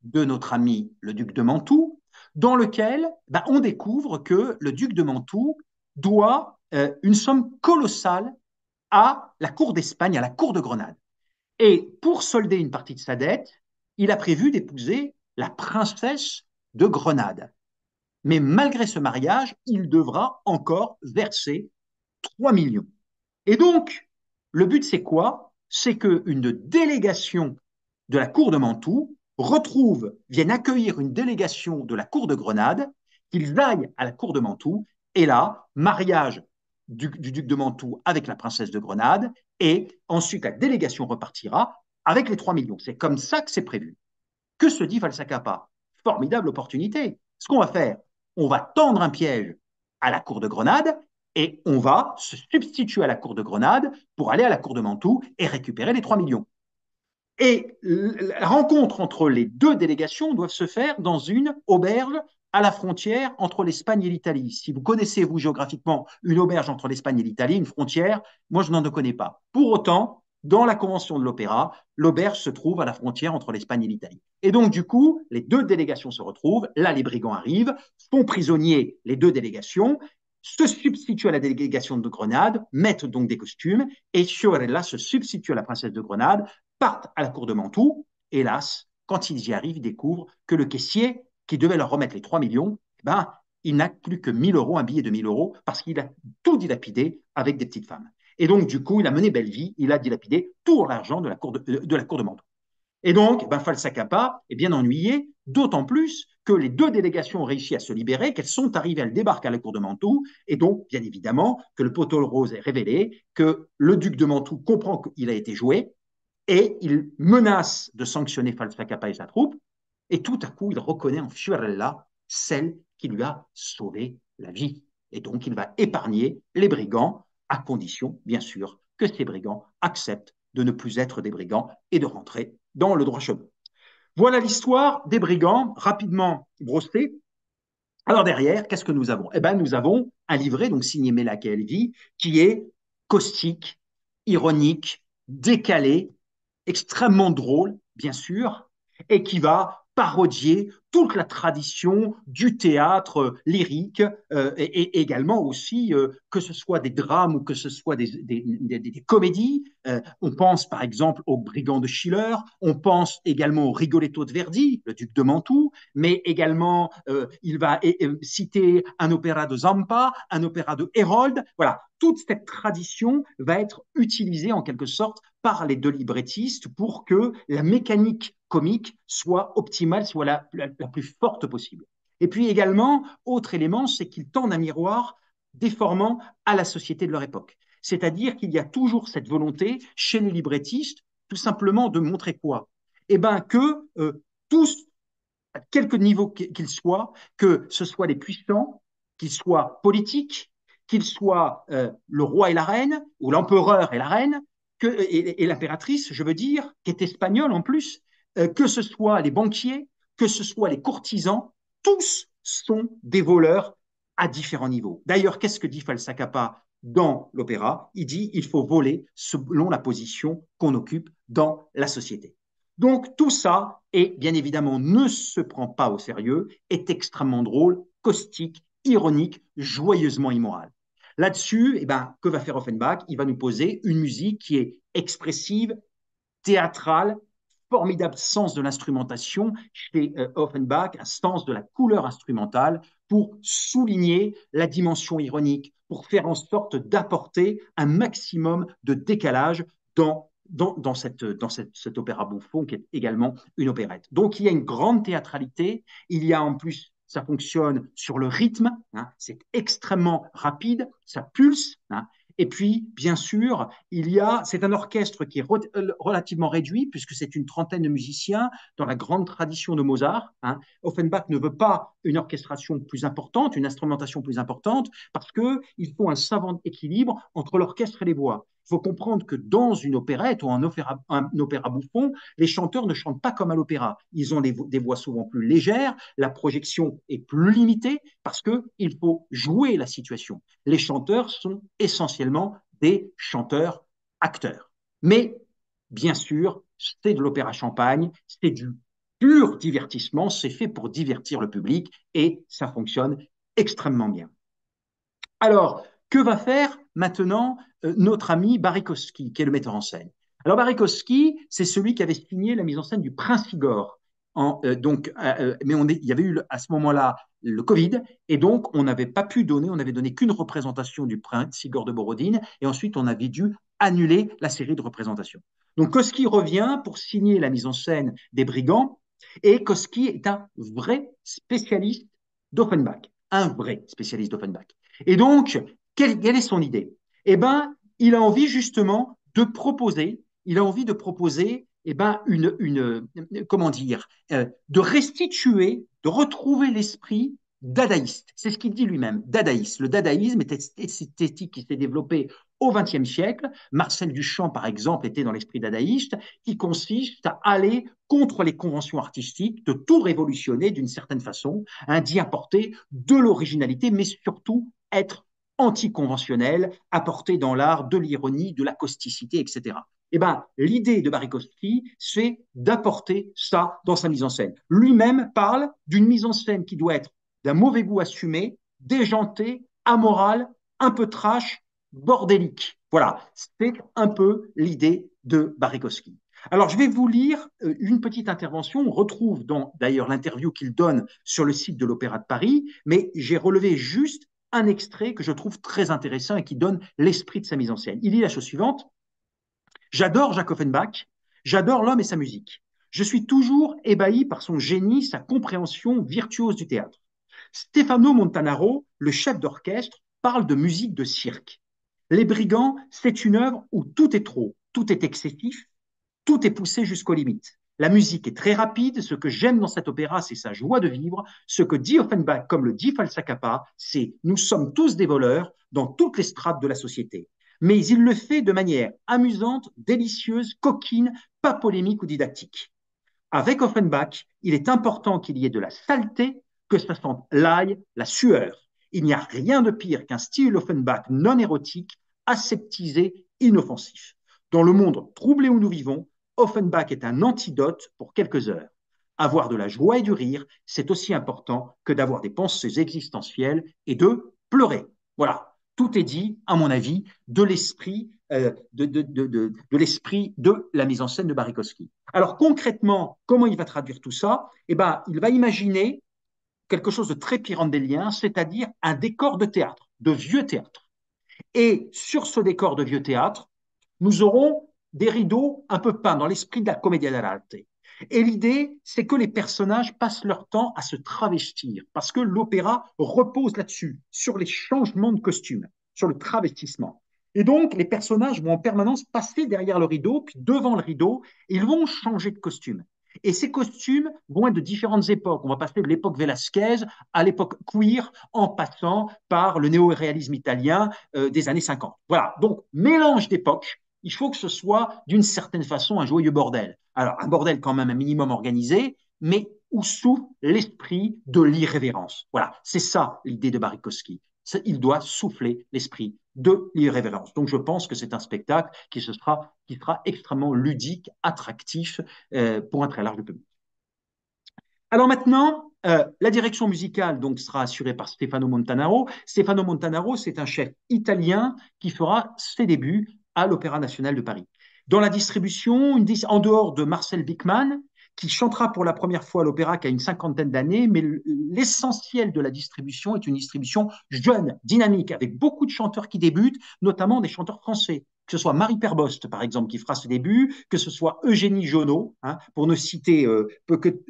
de notre ami le duc de Mantoue, dans lequel on découvre que le duc de Mantoue doit une somme colossale à la cour d'Espagne, à la cour de Grenade. Et pour solder une partie de sa dette, il a prévu d'épouser la princesse de Grenade. Mais malgré ce mariage, il devra encore verser 3 millions. Et donc, le but, c'est quoi? C'est qu'une délégation de la cour de Mantoue viennent accueillir une délégation de la cour de Grenade, qu'ils aillent à la cour de Mantoue, et là, mariage du duc de Mantoue avec la princesse de Grenade, et ensuite la délégation repartira avec les 3 millions. C'est comme ça que c'est prévu. Que se dit Falsacapa? Formidable opportunité. Ce qu'on va faire, on va tendre un piège à la cour de Grenade et on va se substituer à la cour de Grenade pour aller à la cour de Mantoue et récupérer les 3 millions. Et la rencontre entre les deux délégations doit se faire dans une auberge à la frontière entre l'Espagne et l'Italie. Si vous connaissez, vous, géographiquement, une auberge entre l'Espagne et l'Italie, une frontière, moi, je n'en connais pas. Pour autant, dans la convention de l'opéra, l'auberge se trouve à la frontière entre l'Espagne et l'Italie. Et donc, du coup, les deux délégations se retrouvent. Là, les brigands arrivent, font prisonniers les deux délégations, se substituent à la délégation de Grenade, mettent donc des costumes, et Fiorella se substitue à la princesse de Grenade, partent à la cour de Mantoue. Hélas, quand ils y arrivent, ils découvrent que le caissier, qui devait leur remettre les 3 millions, il n'a plus que 1000 euros, un billet de 1000 euros, parce qu'il a tout dilapidé avec des petites femmes. Et donc, du coup, il a mené belle vie, il a dilapidé tout l'argent de la cour de Mantoue. Et donc, Falsacapa est bien ennuyé, d'autant plus que les deux délégations ont réussi à se libérer, qu'elles sont arrivées, elles débarquent à la cour de Mantoue, et donc, bien évidemment, que le poteau rose est révélé, que le duc de Mantoue comprend qu'il a été joué, et il menace de sanctionner Falsacapa et sa troupe. Et tout à coup, il reconnaît en Fiorella celle qui lui a sauvé la vie. Et donc, il va épargner les brigands, à condition, bien sûr, que ces brigands acceptent de ne plus être des brigands et de rentrer dans le droit chemin. Voilà l'histoire des brigands, rapidement brossée. Alors derrière, qu'est-ce que nous avons? Eh bien, nous avons un livret, donc signé Mela Elvi, qui est caustique, ironique, décalé, extrêmement drôle, bien sûr, et qui va parodier toute la tradition du théâtre lyrique et également aussi que ce soit des drames ou que ce soit des comédies. On pense par exemple aux Brigands de Schiller, on pense également au Rigoletto de Verdi, le duc de Mantoue, mais également il va citer un opéra de Zampa, un opéra de Hérold. Voilà, toute cette tradition va être utilisée en quelque sorte par les deux librettistes pour que la mécanique comique soit optimale, soit la plus forte possible. Et puis également, autre élément, c'est qu'ils tendent un miroir déformant à la société de leur époque. C'est-à-dire qu'il y a toujours cette volonté chez les librettistes, tout simplement de montrer quoi? Eh bien que tous, à quelque niveau qu'ils soient, que ce soit les puissants, qu'ils soient politiques, qu'ils soient le roi et la reine, ou l'empereur et la reine, et l'impératrice, je veux dire, qui est espagnole en plus, que ce soit les banquiers, que ce soit les courtisans, tous sont des voleurs à différents niveaux. D'ailleurs, qu'est-ce que dit Falsacapa dans l'opéra? Il dit il faut voler selon la position qu'on occupe dans la société. Donc tout ça, et bien évidemment ne se prend pas au sérieux, est extrêmement drôle, caustique, ironique, joyeusement immoral. Là-dessus, eh ben, que va faire Offenbach? Il va nous poser une musique qui est expressive, théâtrale, formidable sens de l'instrumentation chez Offenbach, un sens de la couleur instrumentale pour souligner la dimension ironique, pour faire en sorte d'apporter un maximum de décalage dans cet opéra bouffon qui est également une opérette. Donc il y a une grande théâtralité, il y a en plus, ça fonctionne sur le rythme, hein, c'est extrêmement rapide, ça pulse, hein, et puis, bien sûr, c'est un orchestre qui est relativement réduit, puisque c'est une trentaine de musiciens dans la grande tradition de Mozart. Hein. Offenbach ne veut pas une orchestration plus importante, une instrumentation plus importante, parce qu'il faut un savant équilibre entre l'orchestre et les voix. Il faut comprendre que dans une opérette ou un opéra bouffon, les chanteurs ne chantent pas comme à l'opéra. Ils ont des voix souvent plus légères, la projection est plus limitée parce qu'il faut jouer la situation. Les chanteurs sont essentiellement des chanteurs-acteurs. Mais, bien sûr, c'est de l'opéra champagne, c'est du pur divertissement, c'est fait pour divertir le public et ça fonctionne extrêmement bien. Alors, que va faire maintenant notre ami Barikowski, qui est le metteur en scène? Alors, Barikowski, c'est celui qui avait signé la mise en scène du Prince Igor. Mais il y avait eu à ce moment-là le Covid, et donc on n'avait pas pu donner, on n'avait donné qu'une représentation du Prince Igor de Borodine, et ensuite on avait dû annuler la série de représentations. Donc Koski revient pour signer la mise en scène des Brigands, et Koski est un vrai spécialiste d'Offenbach, un vrai spécialiste d'Offenbach. Et donc, quelle est son idée? Eh bien, il a envie justement de proposer, eh ben, comment dire, de restituer, de retrouver l'esprit dadaïste. C'est ce qu'il dit lui-même, dadaïste. Le dadaïsme est cette esthétique qui s'est développée au XXe siècle. Marcel Duchamp, par exemple, était dans l'esprit dadaïste, qui consiste à aller contre les conventions artistiques, de tout révolutionner d'une certaine façon, hein, d'y apporter de l'originalité, mais surtout être anticonventionnel, apporter dans l'art de l'ironie, de la causticité, etc. Eh ben, l'idée de Barikowski, c'est d'apporter ça dans sa mise en scène. Lui-même parle d'une mise en scène qui doit être d'un mauvais goût assumé, déjantée, amorale, un peu trash, bordélique. Voilà, c'est un peu l'idée de Barikowski. Alors, je vais vous lire une petite intervention. On retrouve d'ailleurs l'interview qu'il donne sur le site de l'Opéra de Paris, mais j'ai relevé juste un extrait que je trouve très intéressant et qui donne l'esprit de sa mise en scène. Il dit la chose suivante: j'adore Jacques Offenbach, j'adore l'homme et sa musique. Je suis toujours ébahi par son génie, sa compréhension virtuose du théâtre. Stefano Montanaro, le chef d'orchestre, parle de musique de cirque. Les Brigands, c'est une œuvre où tout est trop, tout est excessif, tout est poussé jusqu'aux limites. La musique est très rapide. Ce que j'aime dans cet opéra, c'est sa joie de vivre. Ce que dit Offenbach, comme le dit Falsacappa, c'est nous sommes tous des voleurs dans toutes les strates de la société. Mais il le fait de manière amusante, délicieuse, coquine, pas polémique ou didactique. Avec Offenbach, il est important qu'il y ait de la saleté, que ça sente l'ail, la sueur. Il n'y a rien de pire qu'un style Offenbach non érotique, aseptisé, inoffensif. Dans le monde troublé où nous vivons, Offenbach est un antidote pour quelques heures. Avoir de la joie et du rire, c'est aussi important que d'avoir des pensées existentielles et de pleurer. Voilà, tout est dit, à mon avis, de l'esprit l'esprit de la mise en scène de Barikowski. Alors concrètement, comment il va traduire tout ça? Eh ben, il va imaginer quelque chose de très pyrandélien, c'est-à-dire un décor de théâtre, de vieux théâtre. Et sur ce décor de vieux théâtre, nous aurons des rideaux un peu peints dans l'esprit de la commedia dell'arte. Et l'idée, c'est que les personnages passent leur temps à se travestir, parce que l'opéra repose là-dessus, sur les changements de costumes, sur le travestissement. Et donc, les personnages vont en permanence passer derrière le rideau, puis devant le rideau, et ils vont changer de costume. Et ces costumes vont être de différentes époques. On va passer de l'époque Velasquez à l'époque queer, en passant par le néo-réalisme italien des années 50. Voilà, donc mélange d'époques. Il faut que ce soit d'une certaine façon un joyeux bordel. Alors, un bordel quand même un minimum organisé, mais où souffle l'esprit de l'irrévérence. Voilà, c'est ça l'idée de Barikowski. Il doit souffler l'esprit de l'irrévérence. Donc je pense que c'est un spectacle qui sera extrêmement ludique, attractif pour un très large public. Alors maintenant, la direction musicale donc sera assurée par Stefano Montanaro. Stefano Montanaro, c'est un chef italien qui fera ses débuts à l'Opéra national de Paris. Dans la distribution, en dehors de Marcel Bickmann, qui chantera pour la première fois à l'opéra qui a une cinquantaine d'années, mais l'essentiel de la distribution est une distribution jeune, dynamique, avec beaucoup de chanteurs qui débutent, notamment des chanteurs français. Que ce soit Marie Perbost, par exemple, qui fera ses débuts, que ce soit Eugénie Jonot, hein, pour ne citer,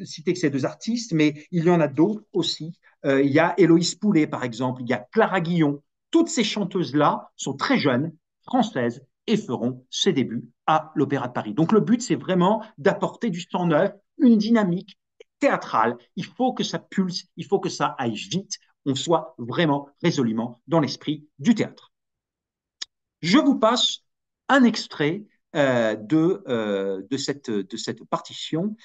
citer que ces deux artistes, mais il y en a d'autres aussi. Il y a Héloïse Poulet, par exemple, il y a Clara Guillon. Toutes ces chanteuses-là sont très jeunes, françaises, et feront ses débuts à l'Opéra de Paris. Donc le but, c'est vraiment d'apporter du sang neuf, une dynamique théâtrale. Il faut que ça pulse, il faut que ça aille vite, on soit vraiment résolument dans l'esprit du théâtre. Je vous passe un extrait de cette partition.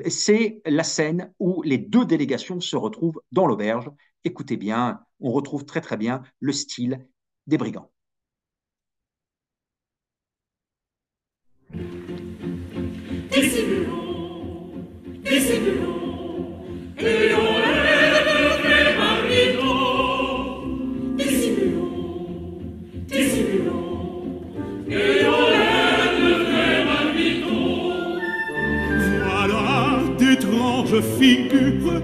C'est la scène où les deux délégations se retrouvent dans l'auberge. Écoutez bien, on retrouve très très bien le style des brigands. Voilà d'étranges figures,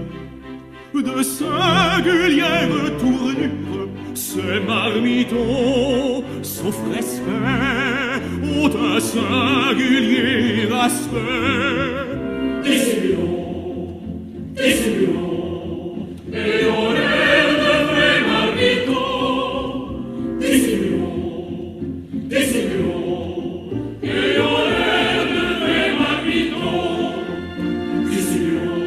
de singulières tournures, ces marmitons sont fresqués, ont un singulier aspect. Dissimulons, et on est de vrais marmitons. Dissimulons, et on est de vrais marmitons. Dissimulons.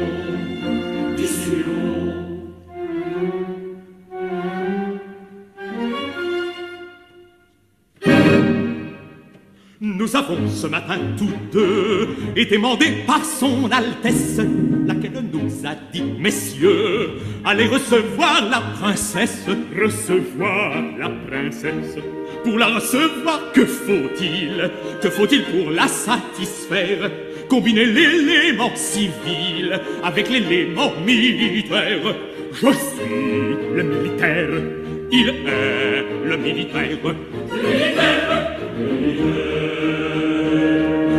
Nous avons ce matin tous deux été mandés par son Altesse, laquelle nous a dit, messieurs, allez recevoir la princesse. Recevoir la princesse. Pour la recevoir, que faut-il? Que faut-il pour la satisfaire? Combiner l'élément civil avec l'élément militaire. Je suis le militaire, il est le militaire. Le militaire, le militaire.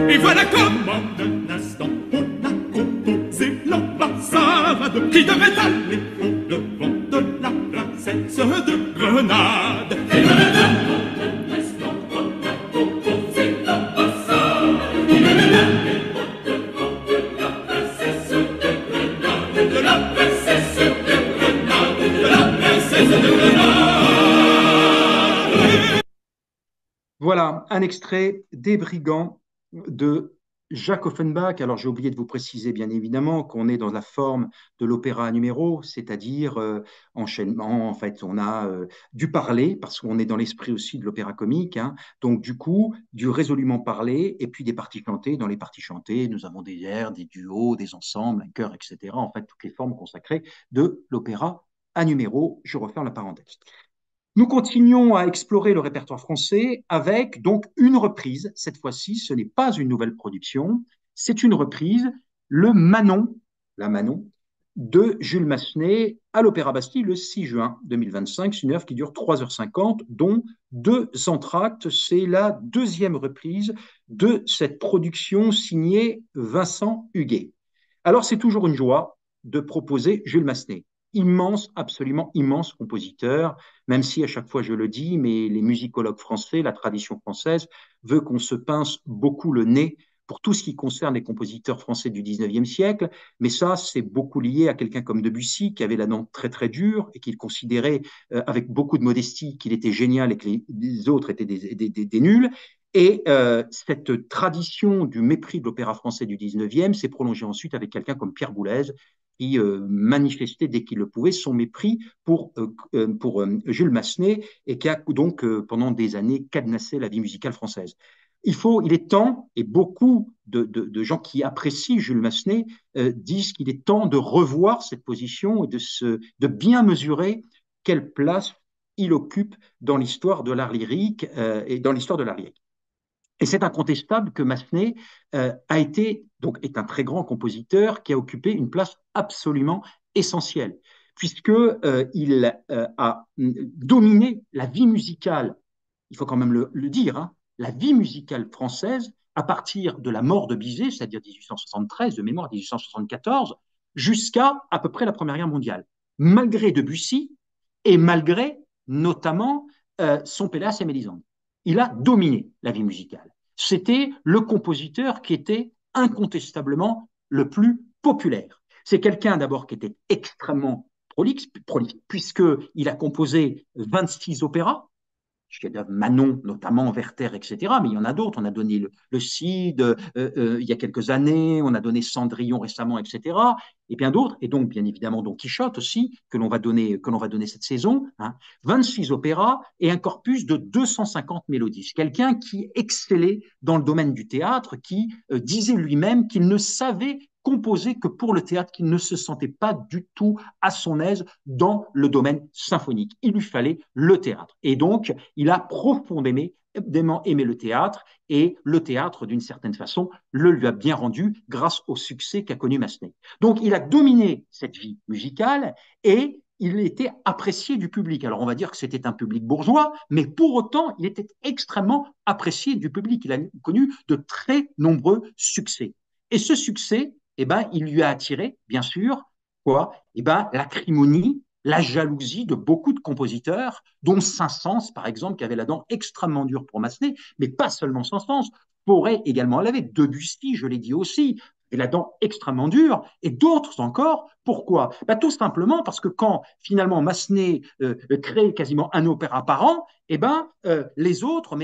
Et voilà comment d'un instant on a composé l'ambassade qui devait aller au-devant de la princesse de Grenade. Et voilà comment d'un instant on a composé l'ambassade qui devait aller au-devant de la princesse de Grenade. De la princesse de Grenade. De la princesse de Grenade. Voilà un extrait des Brigands de Jacques Offenbach, alors j'ai oublié de vous préciser bien évidemment qu'on est dans la forme de l'opéra à numéro, c'est-à-dire enchaînement, en fait on a du parler, parce qu'on est dans l'esprit aussi de l'opéra comique, hein. Donc du coup du résolument parlé et puis des parties chantées. Dans les parties chantées, nous avons des airs, des duos, des ensembles, un chœur, etc. En fait toutes les formes consacrées de l'opéra à numéro. Je referme la parenthèse. Nous continuons à explorer le répertoire français avec donc une reprise. Cette fois-ci, ce n'est pas une nouvelle production, c'est une reprise, le Manon, la Manon, de Jules Massenet à l'Opéra Bastille le 6 juin 2025. C'est une œuvre qui dure 3h50, dont deux entr'actes. C'est la deuxième reprise de cette production signée Vincent Huguet. Alors, c'est toujours une joie de proposer Jules Massenet. Immense, absolument immense compositeur, même si à chaque fois je le dis, mais les musicologues français, la tradition française, veut qu'on se pince beaucoup le nez pour tout ce qui concerne les compositeurs français du 19e siècle. Mais ça, c'est beaucoup lié à quelqu'un comme Debussy, qui avait la dent très très dure et qu'il considérait avec beaucoup de modestie qu'il était génial et que les autres étaient des nuls. Et cette tradition du mépris de l'opéra français du 19e s'est prolongée ensuite avec quelqu'un comme Pierre Boulez, qui manifestait dès qu'il le pouvait son mépris pour Jules Massenet et qui a donc pendant des années cadenassé la vie musicale française. Il est temps, et beaucoup de gens qui apprécient Jules Massenet disent qu'il est temps de revoir cette position et de bien mesurer quelle place il occupe dans l'histoire de l'art lyrique et dans l'histoire de l'art lyrique. Et c'est incontestable que Massenet est un très grand compositeur qui a occupé une place absolument essentielle, puisque il a dominé la vie musicale, il faut quand même le dire, hein, la vie musicale française à partir de la mort de Bizet, c'est-à-dire 1873, de mémoire 1874, jusqu'à à peu près la Première Guerre mondiale, malgré Debussy et malgré notamment son Péléas et Mélisande. Il a dominé la vie musicale. C'était le compositeur qui était incontestablement le plus populaire. C'est quelqu'un d'abord qui était extrêmement prolixe puisqu'il a composé 26 opéras, chefs-d'œuvre Manon, notamment Werther, etc. Mais il y en a d'autres. On a donné le Cid il y a quelques années, on a donné Cendrillon récemment, etc. Et bien d'autres. Et donc, bien évidemment, Don Quichotte aussi, que l'on va donner cette saison. Hein. 26 opéras et un corpus de 250 mélodies. C'est quelqu'un qui excellait dans le domaine du théâtre, qui disait lui-même qu'il ne savait composé que pour le théâtre, qu'il ne se sentait pas du tout à son aise dans le domaine symphonique. Il lui fallait le théâtre. Et donc, il a profondément aimé le théâtre, et le théâtre, d'une certaine façon, le lui a bien rendu grâce au succès qu'a connu Massenet. Donc, il a dominé cette vie musicale et il était apprécié du public. Alors, on va dire que c'était un public bourgeois, mais pour autant, il était extrêmement apprécié du public. Il a connu de très nombreux succès. Et ce succès, il lui a attiré, bien sûr, quoi? L'acrimonie, la jalousie de beaucoup de compositeurs, dont Saint-Saëns, par exemple, qui avait la dent extrêmement dure pour Massenet, mais pas seulement Saint-Saëns, Fauré également l'avait, Debussy, je l'ai dit aussi, et la dent extrêmement dure, et d'autres encore. Pourquoi? Tout simplement parce que quand finalement Massenet crée quasiment un opéra par an, les autres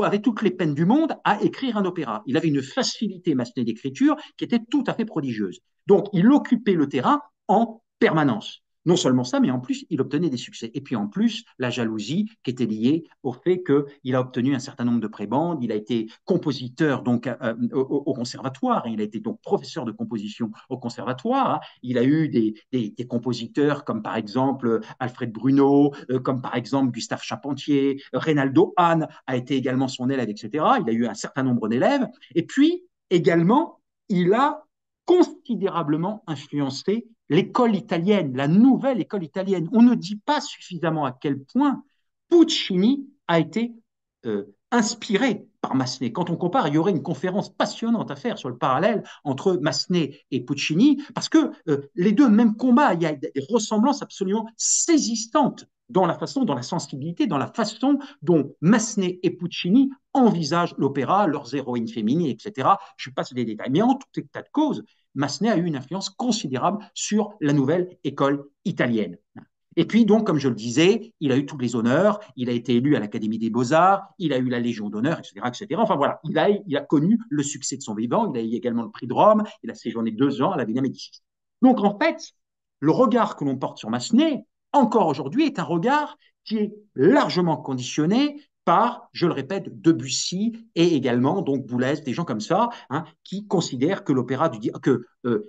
avaient toutes les peines du monde à écrire un opéra. Il avait une facilité, Massenet, d'écriture qui était tout à fait prodigieuse. Donc, il occupait le terrain en permanence. Non seulement ça, mais en plus, il obtenait des succès. Et puis en plus, la jalousie qui était liée au fait qu'il a obtenu un certain nombre de prébendes. Il a été compositeur donc au conservatoire. Il a été donc professeur de composition au conservatoire. Hein. Il a eu des compositeurs comme par exemple Alfred Bruno, comme par exemple Gustave Charpentier, Reynaldo Hahn a été également son élève, etc. Il a eu un certain nombre d'élèves. Et puis également, il a considérablement influencé l'école italienne, la nouvelle école italienne. On ne dit pas suffisamment à quel point Puccini a été inspiré par Massenet. Quand on compare, il y aurait une conférence passionnante à faire sur le parallèle entre Massenet et Puccini, parce que les deux, même combat, il y a des ressemblances absolument saisissantes dans la façon, dans la sensibilité, dans la façon dont Massenet et Puccini envisagent l'opéra, leurs héroïnes féminines, etc. Je passe les détails. Mais en tout état de cause, Massenet a eu une influence considérable sur la nouvelle école italienne. Et puis, donc, comme je le disais, il a eu tous les honneurs, il a été élu à l'Académie des Beaux-Arts, il a eu la Légion d'honneur, etc., etc. Enfin, voilà, il a connu le succès de son vivant, il a eu également le prix de Rome, il a séjourné 2 ans à la Villa Médicis. Donc, en fait, le regard que l'on porte sur Massenet, encore aujourd'hui, est un regard qui est largement conditionné par, je le répète, Debussy et également donc Boulez, des gens comme ça, hein, qui considèrent que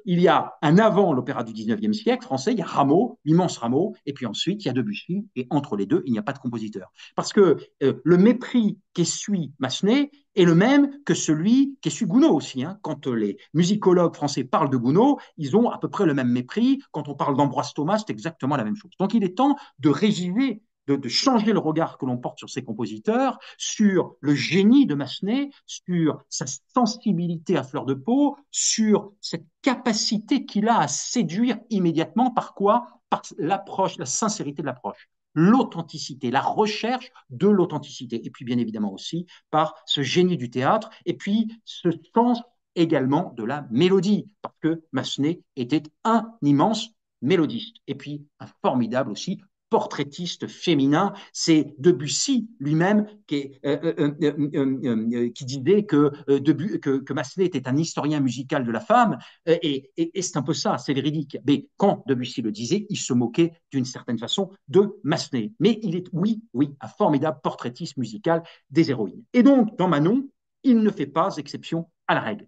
il y a un avant l'opéra du 19e siècle français, il y a Rameau, l'immense Rameau, et puis ensuite il y a Debussy, et entre les deux, il n'y a pas de compositeur. Parce que le mépris qu'essuie Massenet est le même que celui qu'essuie Gounod aussi. Hein. Quand les musicologues français parlent de Gounod, ils ont à peu près le même mépris. Quand on parle d'Ambroise Thomas, c'est exactement la même chose. Donc il est temps de régimer de changer le regard que l'on porte sur ces compositeurs, sur le génie de Massenet, sur sa sensibilité à fleur de peau, sur cette capacité qu'il a à séduire immédiatement par quoi? Par l'approche, la sincérité de l'approche, l'authenticité, la recherche de l'authenticité, et puis bien évidemment aussi par ce génie du théâtre, et puis ce sens également de la mélodie, parce que Massenet était un immense mélodiste, et puis un formidable aussi portraitiste féminin. C'est Debussy lui-même qui disait que Massenet était un historien musical de la femme, et c'est un peu ça, c'est véridique. Mais quand Debussy le disait, il se moquait d'une certaine façon de Massenet. Mais il est, oui, un formidable portraitiste musical des héroïnes. Et donc, dans Manon, il ne fait pas exception à la règle.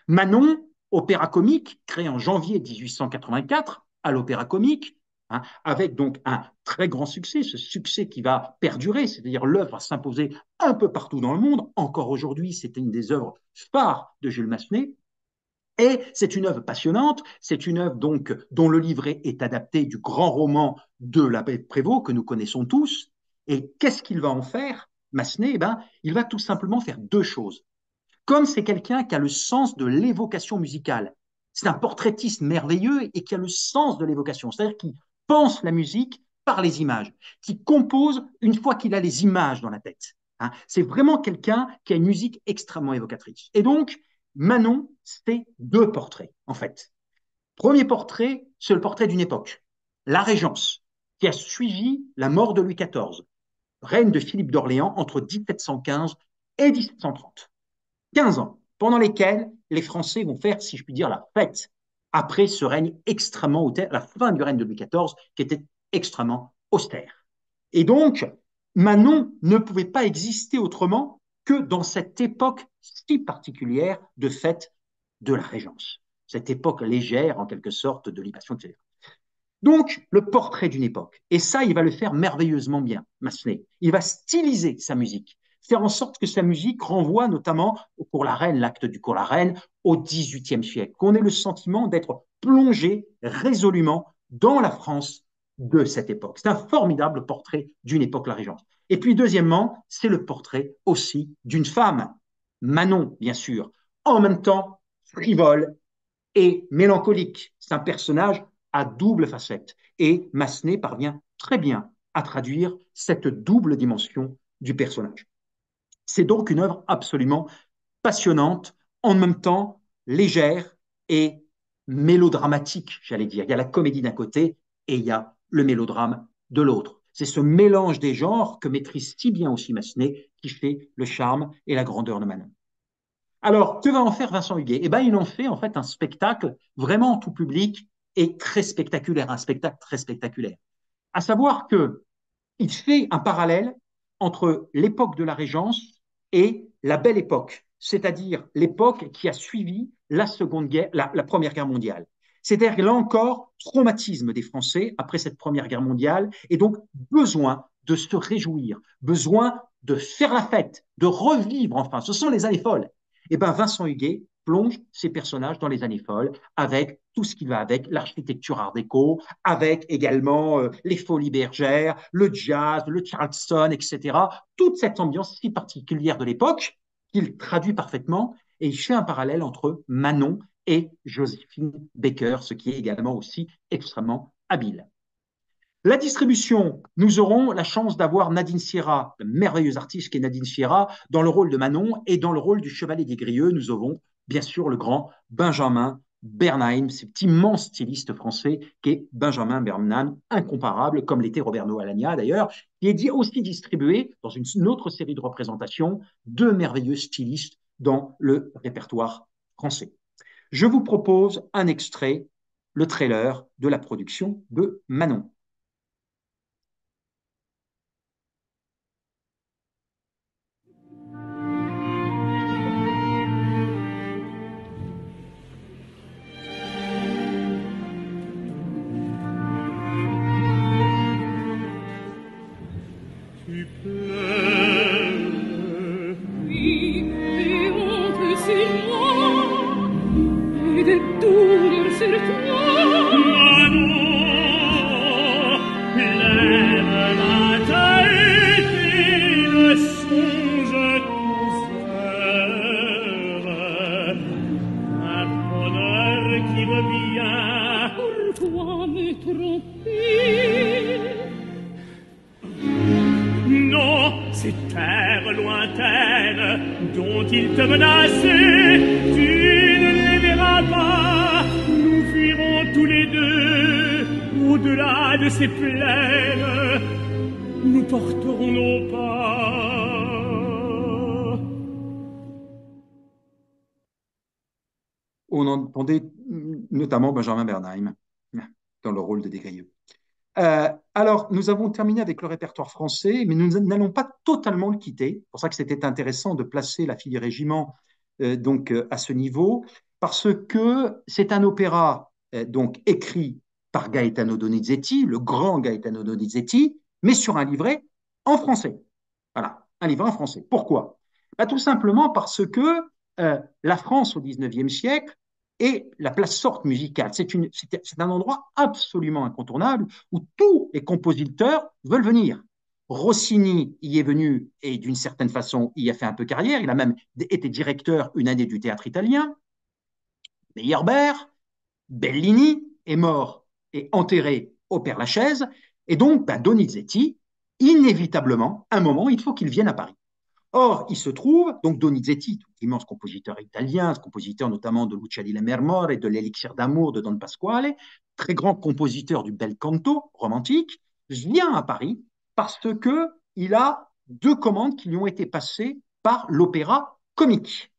Manon, opéra comique, créé en janvier 1884 à l'Opéra Comique, hein, avec donc un très grand succès, ce succès qui va perdurer, c'est-à-dire l'œuvre va s'imposer un peu partout dans le monde. Encore aujourd'hui, c'est une des œuvres phares de Jules Massenet. Et c'est une œuvre passionnante, c'est une œuvre donc dont le livret est adapté du grand roman de l'abbé Prévost que nous connaissons tous. Et qu'est-ce qu'il va en faire, Massenet? Il va tout simplement faire deux choses. Comme c'est quelqu'un qui a le sens de l'évocation musicale, c'est un portraitiste merveilleux et qui a le sens de l'évocation, c'est-à-dire qui pense la musique par les images, qui compose une fois qu'il a les images dans la tête. Hein. C'est vraiment quelqu'un qui a une musique extrêmement évocatrice. Et donc, Manon, c'est deux portraits, en fait. Premier portrait, c'est le portrait d'une époque, la Régence, qui a suivi la mort de Louis XIV, règne de Philippe d'Orléans entre 1715 et 1730. 15 ans, pendant lesquels les Français vont faire, si je puis dire, la fête après ce règne extrêmement austère, la fin du règne de Louis XIV, qui était extrêmement austère. Et donc, Manon ne pouvait pas exister autrement que dans cette époque si particulière de fête de la Régence. Cette époque légère, en quelque sorte, de libation, etc. Donc, le portrait d'une époque. Et ça, il va le faire merveilleusement bien, Massenet. Il va styliser sa musique, faire en sorte que sa musique renvoie notamment au Cours la Reine, l'acte du Cours la Reine, au XVIIIe siècle, qu'on ait le sentiment d'être plongé résolument dans la France de cette époque. C'est un formidable portrait d'une époque, la Régence. Et puis, deuxièmement, c'est le portrait aussi d'une femme, Manon, bien sûr, en même temps frivole et mélancolique. C'est un personnage à double facette. Et Massenet parvient très bien à traduire cette double dimension du personnage. C'est donc une œuvre absolument passionnante, en même temps légère et mélodramatique, j'allais dire. Il y a la comédie d'un côté et il y a le mélodrame de l'autre. C'est ce mélange des genres que maîtrise si bien aussi Massenet qui fait le charme et la grandeur de Manon. Alors, que va en faire Vincent Huguet? Il en fait en fait un spectacle vraiment tout public et très spectaculaire, un spectacle très spectaculaire. À savoir que il fait un parallèle entre l'époque de la Régence et la Belle Époque, c'est-à-dire l'époque qui a suivi la Première Guerre mondiale. C'est-à-dire là encore, traumatisme des Français après cette Première Guerre mondiale, et donc besoin de se réjouir, besoin de faire la fête, de revivre enfin. Ce sont les années folles. Et Vincent Huguet plonge ses personnages dans les années folles avec tout ce qui va avec, l'architecture art déco, avec également les folies bergères, le jazz, le charleston, etc. Toute cette ambiance si particulière de l'époque qu'il traduit parfaitement et il fait un parallèle entre Manon et Joséphine Baker, ce qui est également aussi extrêmement habile. La distribution, nous aurons la chance d'avoir Nadine Sierra, la merveilleuse artiste qui est Nadine Sierra, dans le rôle de Manon, et dans le rôle du Chevalier des Grieux, nous aurons bien sûr le grand Benjamin Bernheim, cet immense styliste français qui est Benjamin Bernheim, incomparable, comme l'était Roberto Alagna d'ailleurs, qui est aussi distribué dans une autre série de représentations, deux merveilleux stylistes dans le répertoire français. Je vous propose un extrait, le trailer de la production de Manon. On entendait notamment Benjamin Bernheim dans le rôle de Desgrieux. Alors, nous avons terminé avec le répertoire français, mais nous n'allons pas totalement le quitter. C'est pour ça que c'était intéressant de placer La fille du régiment à ce niveau, parce que c'est un opéra donc écrit par Gaetano Donizetti, le grand Gaetano Donizetti, mais sur un livret en français. Voilà, un livret en français. Pourquoi? Tout simplement parce que la France au XIXe siècle et la place sorte musicale. C'est un endroit absolument incontournable où tous les compositeurs veulent venir. Rossini y est venu et d'une certaine façon y a fait un peu carrière. Il a même été directeur une année du théâtre italien. Meyerbeer, Bellini est mort et enterré au Père-Lachaise. Et donc, Donizetti, inévitablement, un moment, il faut qu'il vienne à Paris. Or, il se trouve, donc Donizetti, immense compositeur italien, compositeur notamment de Lucia di Lammermoor et de l'Élixir d'amour de Don Pasquale, très grand compositeur du bel canto romantique, vient à Paris parce qu'il a deux commandes qui lui ont été passées par l'opéra comique.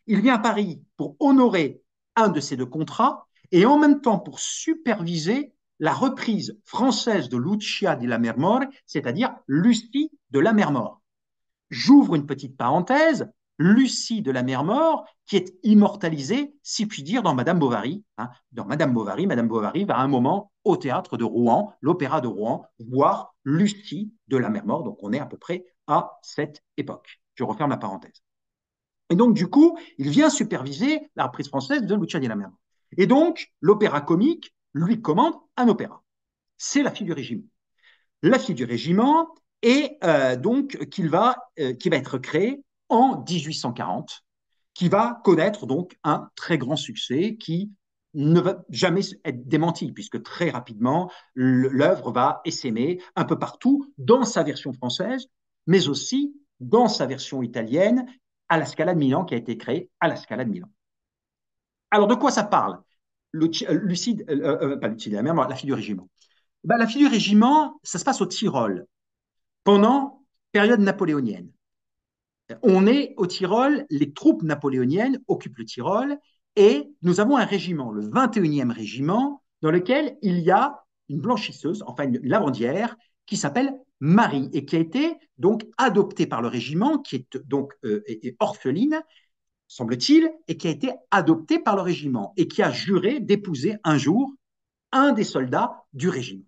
Il vient à Paris pour honorer un de ces deux contrats et en même temps pour superviser la reprise française de Lucia di Lammermoor, c'est-à-dire Lucie de Lammermoor. J'ouvre une petite parenthèse, Lucie de Lammermoor, qui est immortalisée, si puis dire, dans Madame Bovary. Dans Madame Bovary va à un moment au théâtre de Rouen, l'opéra de Rouen, voir Lucie de Lammermoor. Donc on est à peu près à cette époque. Je referme la parenthèse. Et donc du coup, il vient superviser la reprise française de Lucia di Lammermoor. Et donc l'opéra comique lui commande un opéra. C'est La fille du régiment. La fille du régiment, et donc qui va être créé en 1840, qui va connaître donc un très grand succès qui ne va jamais être démenti, puisque très rapidement, l'œuvre va essaimer un peu partout, dans sa version française, mais aussi dans sa version italienne, à la Scala de Milan, qui a été créée à la Scala de Milan. Alors, de quoi ça parle? Pas Lucie de la Mer, La fille du régiment. La fille du régiment, ça se passe au Tyrol, pendant période napoléonienne. On est au Tyrol, les troupes napoléoniennes occupent le Tyrol et nous avons un régiment, le 21e régiment, dans lequel il y a une blanchisseuse, enfin une lavandière, qui s'appelle Marie et qui a été donc adoptée par le régiment, qui est donc orpheline, semble-t-il, et qui a été adoptée par le régiment et qui a juré d'épouser un jour un des soldats du régiment.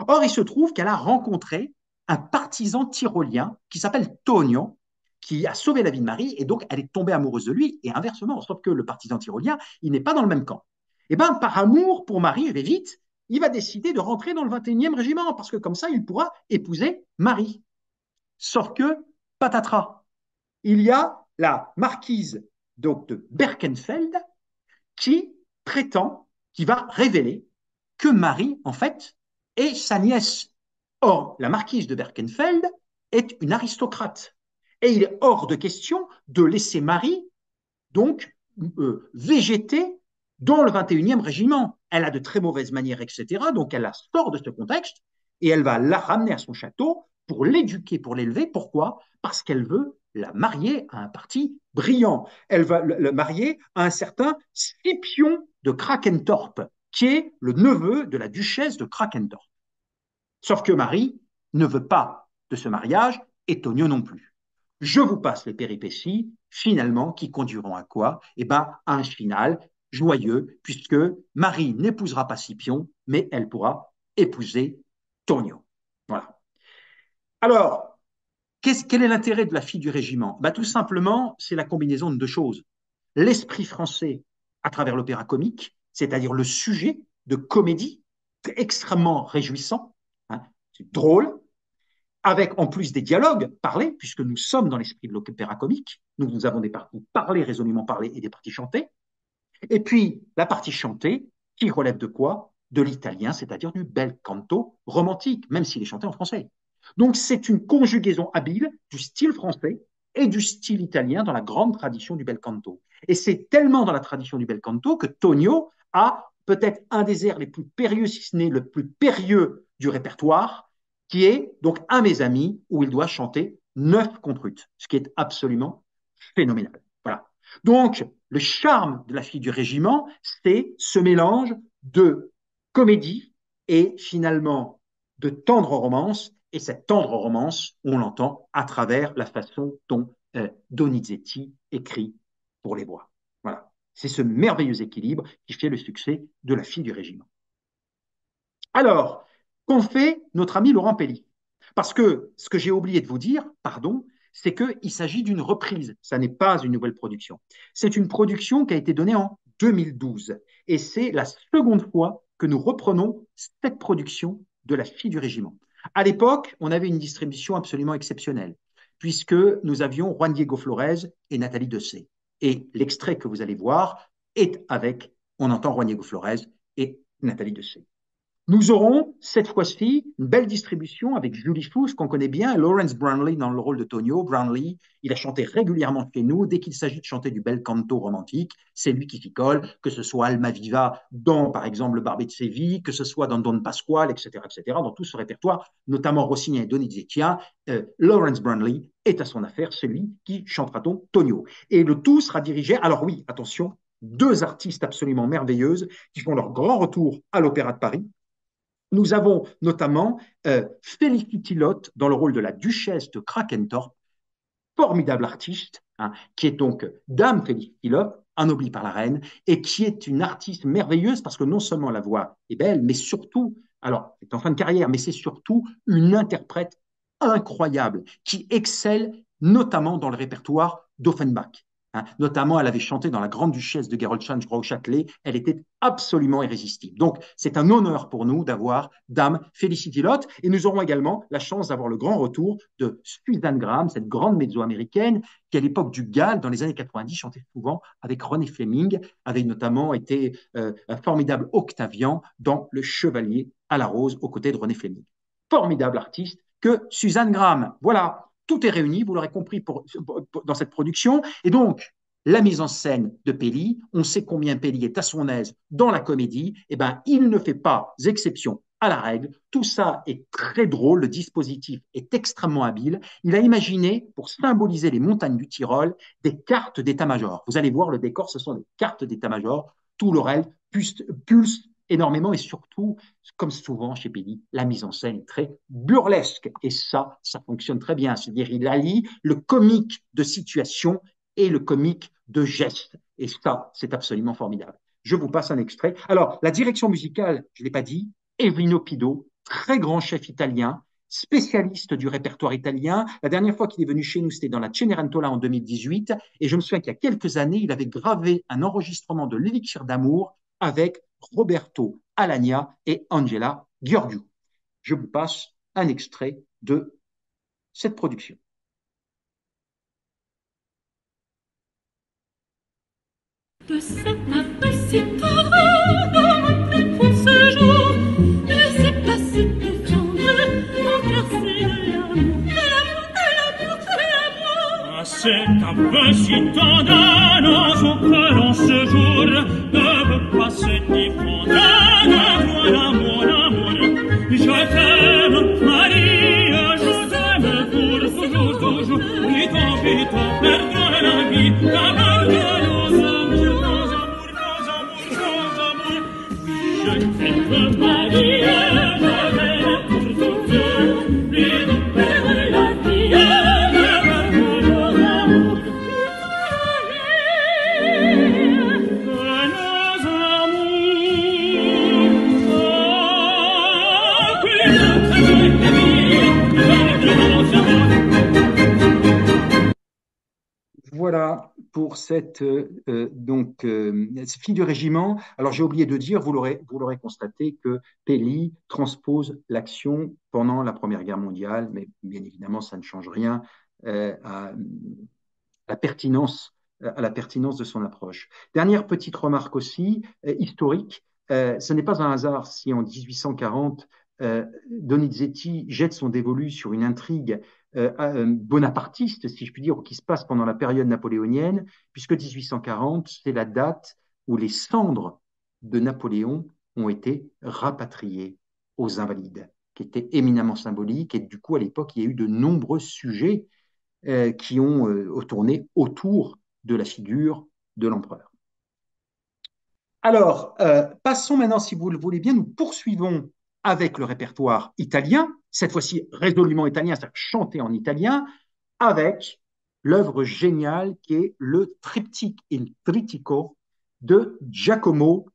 Or, il se trouve qu'elle a rencontré un partisan tyrolien qui s'appelle Tonio, qui a sauvé la vie de Marie, et donc elle est tombée amoureuse de lui, et inversement, sauf que le partisan tyrolien, il n'est pas dans le même camp. Et bien, par amour pour Marie, je vais vite, il va décider de rentrer dans le 21e régiment, parce que comme ça, il pourra épouser Marie. Sauf que, patatras, il y a la marquise donc, de Berkenfeld qui prétend, qui va révéler que Marie, en fait, est sa nièce. Or, la marquise de Berkenfeld est une aristocrate. Et il est hors de question de laisser Marie, donc, végéter dans le 21e régiment. Elle a de très mauvaises manières, etc. Donc elle la sort de ce contexte et elle va la ramener à son château pour l'éduquer, pour l'élever. Pourquoi? Parce qu'elle veut la marier à un parti brillant. Elle va le marier à un certain Scipion de Krakentorp, qui est le neveu de la duchesse de Krakentorp. Sauf que Marie ne veut pas de ce mariage et Tonio non plus. Je vous passe les péripéties, finalement, qui conduiront à quoi? Eh bien, à un final joyeux, puisque Marie n'épousera pas Scipion, mais elle pourra épouser Tonio. Voilà. Alors, quel est l'intérêt de la fille du régiment? Tout simplement, c'est la combinaison de deux choses. L'esprit français à travers l'opéra comique, c'est-à-dire le sujet de comédie extrêmement réjouissant, hein, c'est drôle, avec en plus des dialogues parlés, puisque nous sommes dans l'esprit de l'opéra comique, nous avons des parties parlées, résolument parlées, et des parties chantées, et puis la partie chantée, qui relève de quoi? De l'italien, c'est-à-dire du bel canto romantique, même s'il est chanté en français. Donc c'est une conjugaison habile du style français et du style italien dans la grande tradition du bel canto. Et c'est tellement dans la tradition du bel canto que Tonio a peut-être un des airs les plus périlleux, si ce n'est le plus périlleux du répertoire, qui est donc un Mes amis, où il doit chanter 9 contrutes, ce qui est absolument phénoménal. Voilà. Donc, le charme de la fille du régiment, c'est ce mélange de comédie et finalement de tendre romance. Et cette tendre romance, on l'entend à travers la façon dont Donizetti écrit pour les voix. Voilà. C'est ce merveilleux équilibre qui fait le succès de la fille du régiment. Alors, qu'en fait notre ami Laurent Pelli? Parce que ce que j'ai oublié de vous dire, pardon, c'est qu'il s'agit d'une reprise. Ça n'est pas une nouvelle production. C'est une production qui a été donnée en 2012. Et c'est la seconde fois que nous reprenons cette production de la fille du régiment. À l'époque, on avait une distribution absolument exceptionnelle, puisque nous avions Juan Diego Flores et Nathalie Dessay. Et l'extrait que vous allez voir est avec, on entend Juan Diego Flores et Nathalie Dessay. Nous aurons cette fois-ci une belle distribution avec Julie Fuchs, qu'on connaît bien, Lawrence Brownlee dans le rôle de Tonio. Brownlee, il a chanté régulièrement chez nous. Dès qu'il s'agit de chanter du bel canto romantique, c'est lui qui s'y colle, que ce soit Almaviva dans, par exemple, Le Barbet de Séville, que ce soit dans Don Pasquale, etc., dans tout ce répertoire, notamment Rossini et Donizetti. Lawrence Brownlee est à son affaire, c'est lui qui chantera donc Tonio. Et le tout sera dirigé, alors oui, attention, 2 artistes absolument merveilleuses qui font leur grand retour à l'Opéra de Paris. Nous avons notamment Félicité Lotte dans le rôle de la duchesse de Krakentorp, formidable artiste, qui est donc Dame Félicité Lotte, anoblie par la reine, et qui est une artiste merveilleuse parce que non seulement la voix est belle, mais surtout, alors c'est en fin de carrière, mais c'est surtout une interprète incroyable qui excelle notamment dans le répertoire d'Offenbach. Notamment, elle avait chanté dans La Grande Duchesse de Gerolstein, je crois, au Châtelet. Elle était absolument irrésistible. Donc, c'est un honneur pour nous d'avoir Dame Félicité Lotte. Et nous aurons également la chance d'avoir le grand retour de Suzanne Graham, cette grande mezzo-américaine qui, à l'époque du Galles, dans les années 90, chantait souvent avec René Fleming, avait notamment été un formidable Octavian dans Le Chevalier à la Rose, aux côtés de René Fleming. Formidable artiste que Suzanne Graham. Voilà. Tout est réuni, vous l'aurez compris, dans cette production. Et donc, la mise en scène de Pelli, on sait combien Pelli est à son aise dans la comédie. Eh bien, il ne fait pas exception à la règle. Tout ça est très drôle. Le dispositif est extrêmement habile. Il a imaginé, pour symboliser les montagnes du Tyrol, des cartes d'état-major. Vous allez voir, le décor, ce sont des cartes d'état-major. Tout le reste pulse énormément et surtout, comme souvent chez Pelli, la mise en scène est très burlesque et ça fonctionne très bien. C'est-à-dire, il allie le comique de situation et le comique de geste et ça, c'est absolument formidable. Je vous passe un extrait. Alors, la direction musicale, je ne l'ai pas dit, Evrino Pido, très grand chef italien, spécialiste du répertoire italien. La dernière fois qu'il est venu chez nous, c'était dans la Cenerentola en 2018 et je me souviens qu'il y a quelques années, il avait gravé un enregistrement de l'Élixir d'amour avec Roberto Alagna et Angela Gheorghiu. Je vous passe un extrait de cette production. De cette nappe si tendre, pour ce jour, laissez passer tout tendre, mon cœur c'est de l'amour, de l'amour, de l'amour, de l'amour. C'est un peu si tendance au cœur en ce jour, ne veut pas se défendre. Voilà mon amour, je t'aime, Marie, je t'aime pour toujours, toujours. Vite, perdre la vie, d'amour de nos amours, nos amours, nos amours. Oui, je t'aime, Marie, je t'aime pour toujours. Vite, perdre la vie. Voilà pour cette fille du régiment. Alors j'ai oublié de dire, vous l'aurez constaté, que Pelli transpose l'action pendant la Première Guerre mondiale, mais bien évidemment ça ne change rien à la pertinence de son approche. Dernière petite remarque aussi, historique, ce n'est pas un hasard si en 1840, Donizetti jette son dévolu sur une intrigue bonapartiste, si je puis dire, qui se passe pendant la période napoléonienne, puisque 1840, c'est la date où les cendres de Napoléon ont été rapatriées aux Invalides, qui était éminemment symbolique, et du coup, à l'époque, il y a eu de nombreux sujets qui ont tourné autour de la figure de l'empereur. Alors, passons maintenant, si vous le voulez bien, nous poursuivons avec le répertoire italien, cette fois-ci résolument italien, c'est-à-dire chanté en italien, avec l'œuvre géniale qui est le triptyque Il Trittico de Giacomo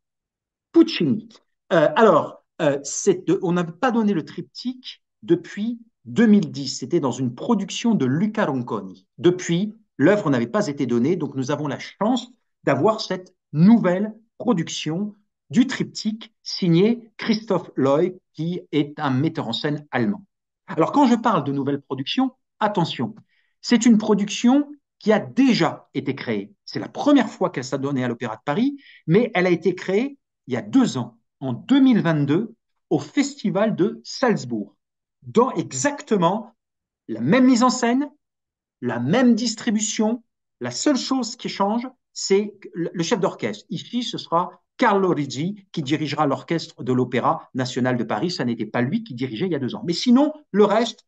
Puccini. On n'avait pas donné le triptyque depuis 2010. C'était dans une production de Luca Ronconi. Depuis, l'œuvre n'avait pas été donnée, donc nous avons la chance d'avoir cette nouvelle production du triptyque signé Christoph Loy, qui est un metteur en scène allemand. Alors, quand je parle de nouvelle production, attention, c'est une production qui a déjà été créée. C'est la première fois qu'elle s'est donnée à l'Opéra de Paris, mais elle a été créée il y a 2 ans, en 2022, au Festival de Salzbourg, dans exactement la même mise en scène, la même distribution. La seule chose qui change, c'est le chef d'orchestre. Ici, ce sera Carlo Riggi qui dirigera l'orchestre de l'Opéra national de Paris. Ça n'était pas lui qui dirigeait il y a 2 ans. Mais sinon, le reste,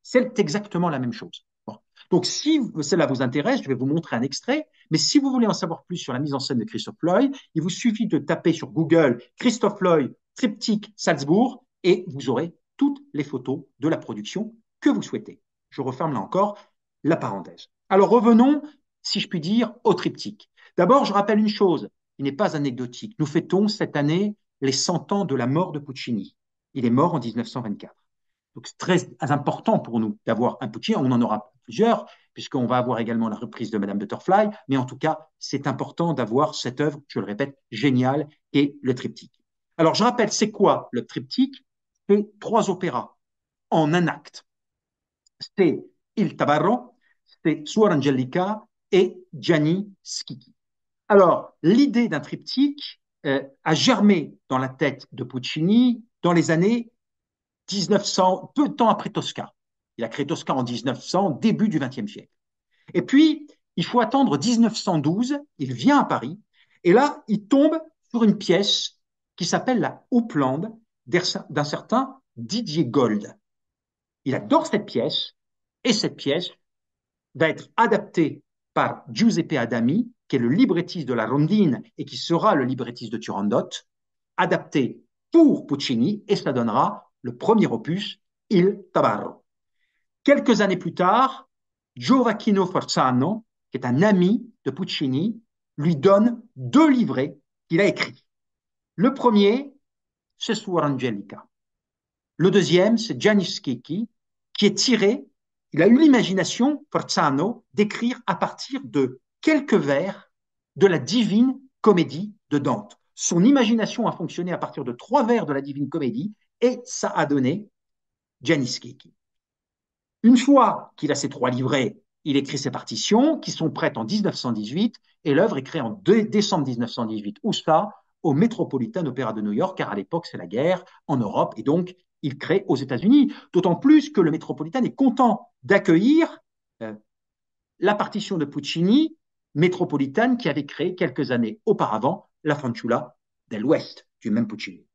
c'est exactement la même chose. Bon. Donc, si cela vous intéresse, je vais vous montrer un extrait. Mais si vous voulez en savoir plus sur la mise en scène de Christoph Loy, il vous suffit de taper sur Google Christoph Loy, triptyque Salzbourg, et vous aurez toutes les photos de la production que vous souhaitez. Je referme là encore la parenthèse. Alors, revenons, si je puis dire, au triptyque. D'abord, je rappelle une chose qui n'est pas anecdotique. Nous fêtons cette année les 100 ans de la mort de Puccini. Il est mort en 1924. Donc, c'est très important pour nous d'avoir un Puccini. On en aura plusieurs, puisqu'on va avoir également la reprise de Madame Butterfly. Mais en tout cas, c'est important d'avoir cette œuvre, je le répète, géniale, et le triptyque. Alors, je rappelle, c'est quoi le triptyque? C'est 3 opéras en un acte. C'est Il Tabarro, c'est Suor Angelica et Gianni Schicchi. Alors, l'idée d'un triptyque a germé dans la tête de Puccini dans les années 1900, peu de temps après Tosca. Il a créé Tosca en 1900, début du XXe siècle. Et puis, il faut attendre 1912, il vient à Paris, et là, il tombe sur une pièce qui s'appelle la Houppelande d'un certain Didier Gold. Il adore cette pièce, et cette pièce va être adaptée par Giuseppe Adami, qui est le librettiste de la Rondine et qui sera le librettiste de Turandot, adaptée pour Puccini, et ça donnera le premier opus, Il Tabarro. Quelques années plus tard, Gioacchino Forzano, qui est un ami de Puccini, lui donne 2 livrets qu'il a écrits. Le premier, c'est Suor Angelica. Le deuxième, c'est Gianni Schicchi, qui est tiré, il a eu l'imagination, Forzano, d'écrire à partir de quelques vers de la Divine Comédie de Dante. Son imagination a fonctionné à partir de 3 vers de la Divine Comédie et ça a donné Gianni Schicchi. Une fois qu'il a ces 3 livrets, il écrit ses partitions qui sont prêtes en 1918 et l'œuvre est créée en décembre 1918. Où ça? Au Metropolitan Opera de New York, car à l'époque c'est la guerre en Europe et donc il crée aux États-Unis. D'autant plus que le Metropolitan est content d'accueillir la partition de Puccini, métropolitane, qui avait créé quelques années auparavant la fanciulla de l'Ouest, du même Puccini.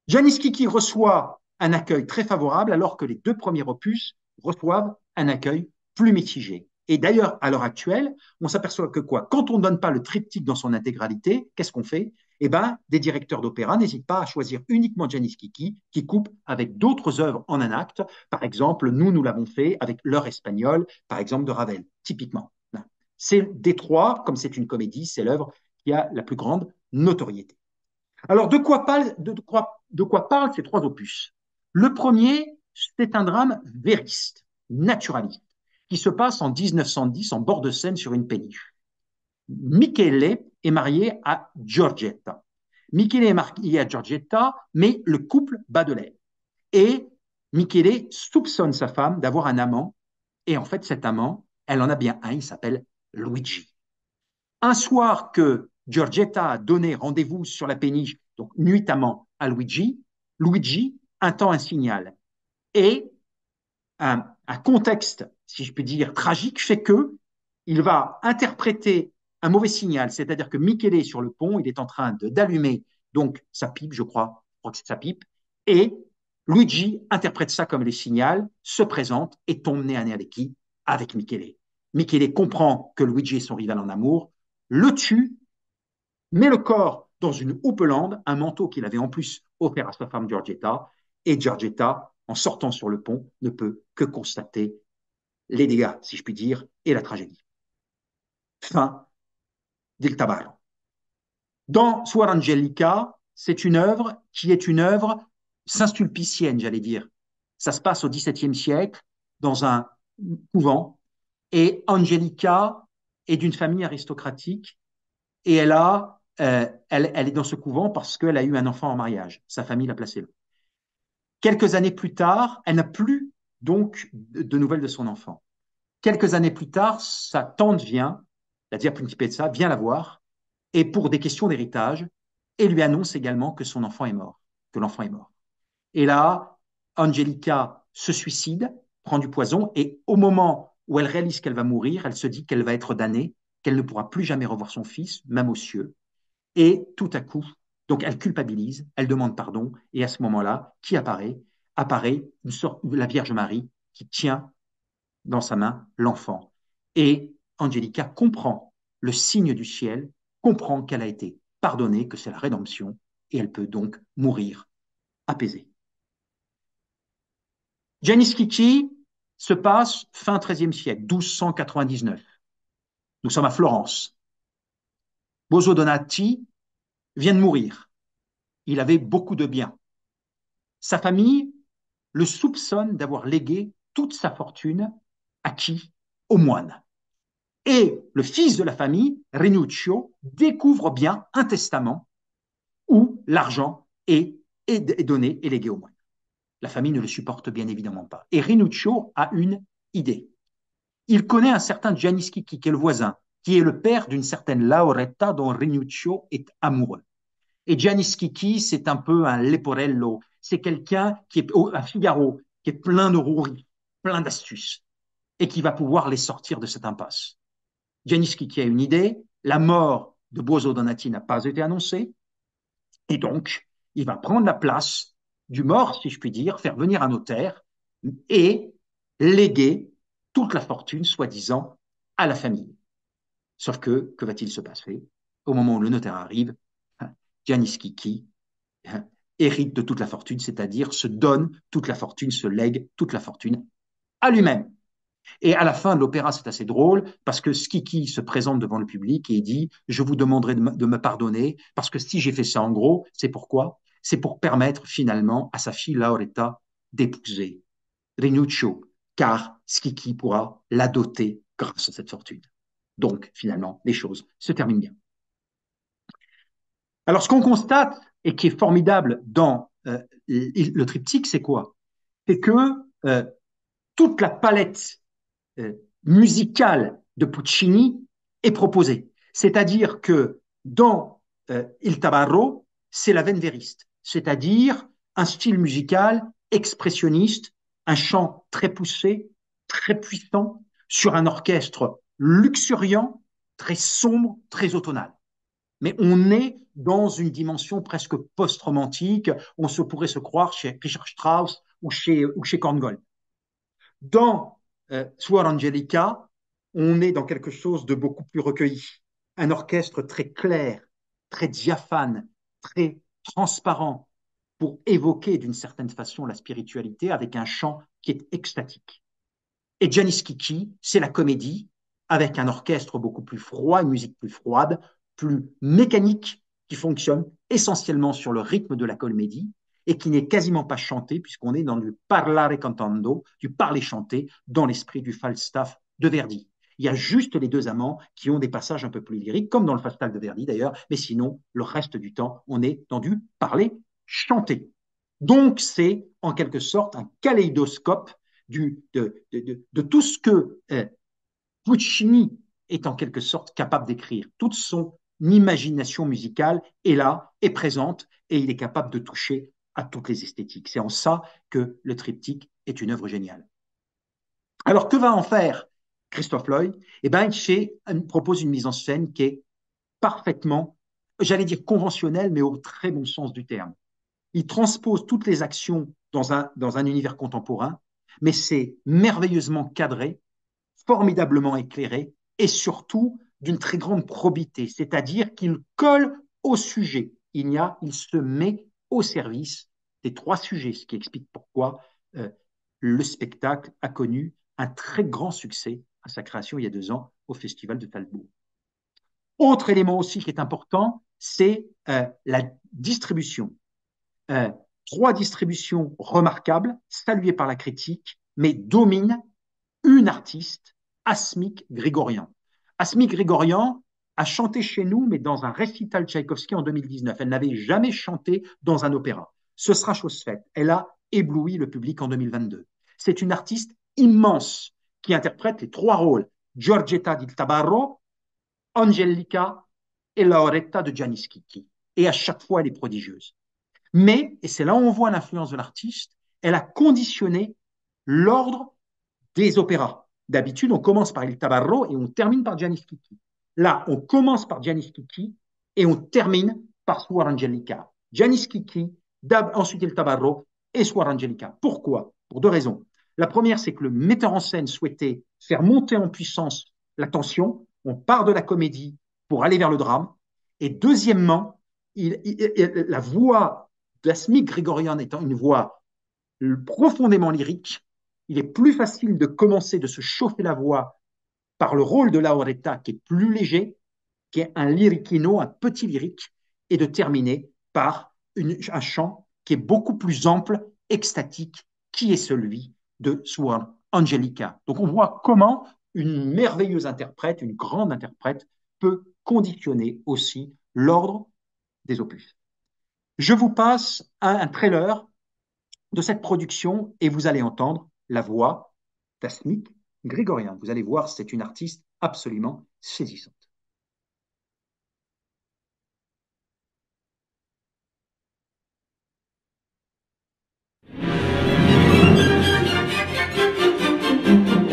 Gianni Schicchi reçoit un accueil très favorable, alors que les deux premiers opus reçoivent un accueil plus mitigé. Et d'ailleurs, à l'heure actuelle, on s'aperçoit que quoi? Quand on ne donne pas le triptyque dans son intégralité, qu'est-ce qu'on fait? Eh ben, des directeurs d'opéra n'hésitent pas à choisir uniquement Gianni Schicchi, qui coupe avec d'autres œuvres en un acte. Par exemple, nous l'avons fait avec L'heure espagnole, par exemple, de Ravel, typiquement. C'est des trois, comme c'est une comédie, c'est l'œuvre qui a la plus grande notoriété. Alors, de quoi parlent ces trois opus? Le premier, c'est un drame vériste, naturaliste, qui se passe en 1910 en bord de Seine sur une péniche. Michele est marié à Giorgetta. Michele est marié à Giorgetta, mais le couple bat de l'aile. Et Michele soupçonne sa femme d'avoir un amant, et en fait, cet amant, elle en a bien un, il s'appelle Luigi. Un soir que Giorgetta a donné rendez-vous sur la péniche, donc nuitamment à Luigi, Luigi entend un signal. Et un contexte, si je puis dire, tragique, fait que il va interpréter un mauvais signal, c'est-à-dire que Michele est sur le pont, il est en train d'allumer donc sa pipe, je crois que c'est sa pipe, et Luigi interprète ça comme les signaux, se présente et tombe nez à nez avec qui? Avec Michele. Michele comprend que Luigi est son rival en amour, le tue, met le corps dans une houppelande, un manteau qu'il avait en plus offert à sa femme Giorgetta, et Giorgetta, en sortant sur le pont, ne peut que constater les dégâts, si je puis dire, et la tragédie. Fin d'Il Tabarro. Dans Suor Angelica, c'est une œuvre qui est une œuvre saint-sulpicienne, j'allais dire. Ça se passe au XVIIe siècle, dans un couvent, et Angelica est d'une famille aristocratique, et elle est dans ce couvent parce qu'elle a eu un enfant en mariage. Sa famille l'a placée là. Quelques années plus tard, elle n'a plus donc de nouvelles de son enfant. Quelques années plus tard, sa tante vient, la Dia Principessa, vient la voir, et pour des questions d'héritage, et lui annonce également que son enfant est mort, que l'enfant est mort. Et là, Angelica se suicide, prend du poison, et au moment où elle réalise qu'elle va mourir, elle se dit qu'elle va être damnée, qu'elle ne pourra plus jamais revoir son fils, même aux cieux. Et tout à coup, donc elle culpabilise, elle demande pardon, et à ce moment-là, qui apparaît? Apparaît la Vierge Marie qui tient dans sa main l'enfant. Et Angelica comprend le signe du ciel, comprend qu'elle a été pardonnée, que c'est la rédemption, et elle peut donc mourir apaisée. Gianni Schicchi se passe fin XIIIe siècle, 1299. Nous sommes à Florence. Boso Donati vient de mourir. Il avait beaucoup de biens. Sa famille le soupçonne d'avoir légué toute sa fortune à qui? Aux moines. Et le fils de la famille, Rinuccio, découvre bien un testament où l'argent est donné et légué aux moines. La famille ne le supporte bien évidemment pas. Et Rinuccio a une idée. Il connaît un certain Gianni Schicchi, qui est le voisin, qui est le père d'une certaine Lauretta dont Rinuccio est amoureux. Et Gianni Schicchi, c'est un peu un Leporello, c'est quelqu'un qui est un Figaro, qui est plein de roueries, plein d'astuces, et qui va pouvoir les sortir de cette impasse. Gianni Schicchi a une idée, la mort de Boso Donati n'a pas été annoncée, et donc il va prendre la place du mort, si je puis dire, faire venir un notaire et léguer toute la fortune, soi-disant, à la famille. Sauf que va-t-il se passer? Au moment où le notaire arrive, Gianni Schicchi hérite de toute la fortune, c'est-à-dire se donne toute la fortune, se lègue toute la fortune à lui-même. Et à la fin de l'opéra, c'est assez drôle parce que Schicchi se présente devant le public et il dit « Je vous demanderai de me pardonner parce que si j'ai fait ça en gros, c'est pourquoi? C'est pour permettre finalement à sa fille Lauretta d'épouser Rinuccio, car Schicchi pourra la doter grâce à cette fortune. » Donc, finalement, les choses se terminent bien. Alors, ce qu'on constate et qui est formidable dans le triptyque, c'est quoi? C'est que toute la palette musicale de Puccini est proposée. C'est-à-dire que dans Il Tabarro, c'est la veine vériste, c'est-à-dire un style musical expressionniste, un chant très poussé, très puissant, sur un orchestre luxuriant, très sombre, très automnal. Mais on est dans une dimension presque post-romantique. On se pourrait se croire chez Richard Strauss ou chez Korngold. Dans Suor Angelica, on est dans quelque chose de beaucoup plus recueilli. Un orchestre très clair, très diaphane, très transparent pour évoquer d'une certaine façon la spiritualité avec un chant qui est extatique. Et Janis Kiki, c'est la comédie avec un orchestre beaucoup plus froid, une musique plus froide, plus mécanique, qui fonctionne essentiellement sur le rythme de la comédie et qui n'est quasiment pas chanté puisqu'on est dans du parlare cantando, du parler chanté dans l'esprit du Falstaff de Verdi. Il y a juste les deux amants qui ont des passages un peu plus lyriques, comme dans le Falstaff de Verdi d'ailleurs, mais sinon, le reste du temps, on est dans du parler chanté. Donc, c'est en quelque sorte un kaléidoscope de tout ce que Puccini est en quelque sorte capable d'écrire. Toute son imagination musicale est là, est présente, et il est capable de toucher à toutes les esthétiques. C'est en ça que le triptyque est une œuvre géniale. Alors, que va en faire Christophe Lloyd? Eh bien, il propose une mise en scène qui est parfaitement, j'allais dire conventionnelle, mais au très bon sens du terme. Il transpose toutes les actions dans un univers contemporain, mais c'est merveilleusement cadré, formidablement éclairé et surtout d'une très grande probité, c'est-à-dire qu'il colle au sujet. Il se met au service des trois sujets, ce qui explique pourquoi le spectacle a connu un très grand succès à sa création il y a 2 ans au Festival de Salzbourg. Autre élément aussi qui est important, c'est la distribution. 3 distributions remarquables, saluées par la critique, mais dominent une artiste, Asmik Grigorian. Asmik Grigorian a chanté chez nous, mais dans un récital Tchaïkovski en 2019. Elle n'avait jamais chanté dans un opéra. Ce sera chose faite. Elle a ébloui le public en 2022. C'est une artiste immense qui interprète les 3 rôles, Giorgetta di Tabarro, Angelica et Lauretta de Janis Kiki. Et à chaque fois, elle est prodigieuse. Mais, et c'est là où on voit l'influence de l'artiste, elle a conditionné l'ordre des opéras. D'habitude, on commence par Il Tabarro et on termine par Janis Kiki. Là, on commence par Janis Kiki et on termine par Suor Angelica. Janis Kiki, ensuite Il Tabarro et Suor Angelica. Pourquoi? Pour 2 raisons. La première, c'est que le metteur en scène souhaitait faire monter en puissance la tension. On part de la comédie pour aller vers le drame. Et deuxièmement, la voix d'Asmik Grigorian étant une voix profondément lyrique, il est plus facile de commencer, de se chauffer la voix par le rôle de Lauretta, qui est plus léger, qui est un lyricino, un petit lyrique, et de terminer par un chant qui est beaucoup plus ample, extatique, qui est celui de Suor Angelica. Donc on voit comment une merveilleuse interprète, une grande interprète, peut conditionner aussi l'ordre des opus. Je vous passe un trailer de cette production et vous allez entendre la voix d'Asmik Grigorian. Vous allez voir, c'est une artiste absolument saisissante. Thank you.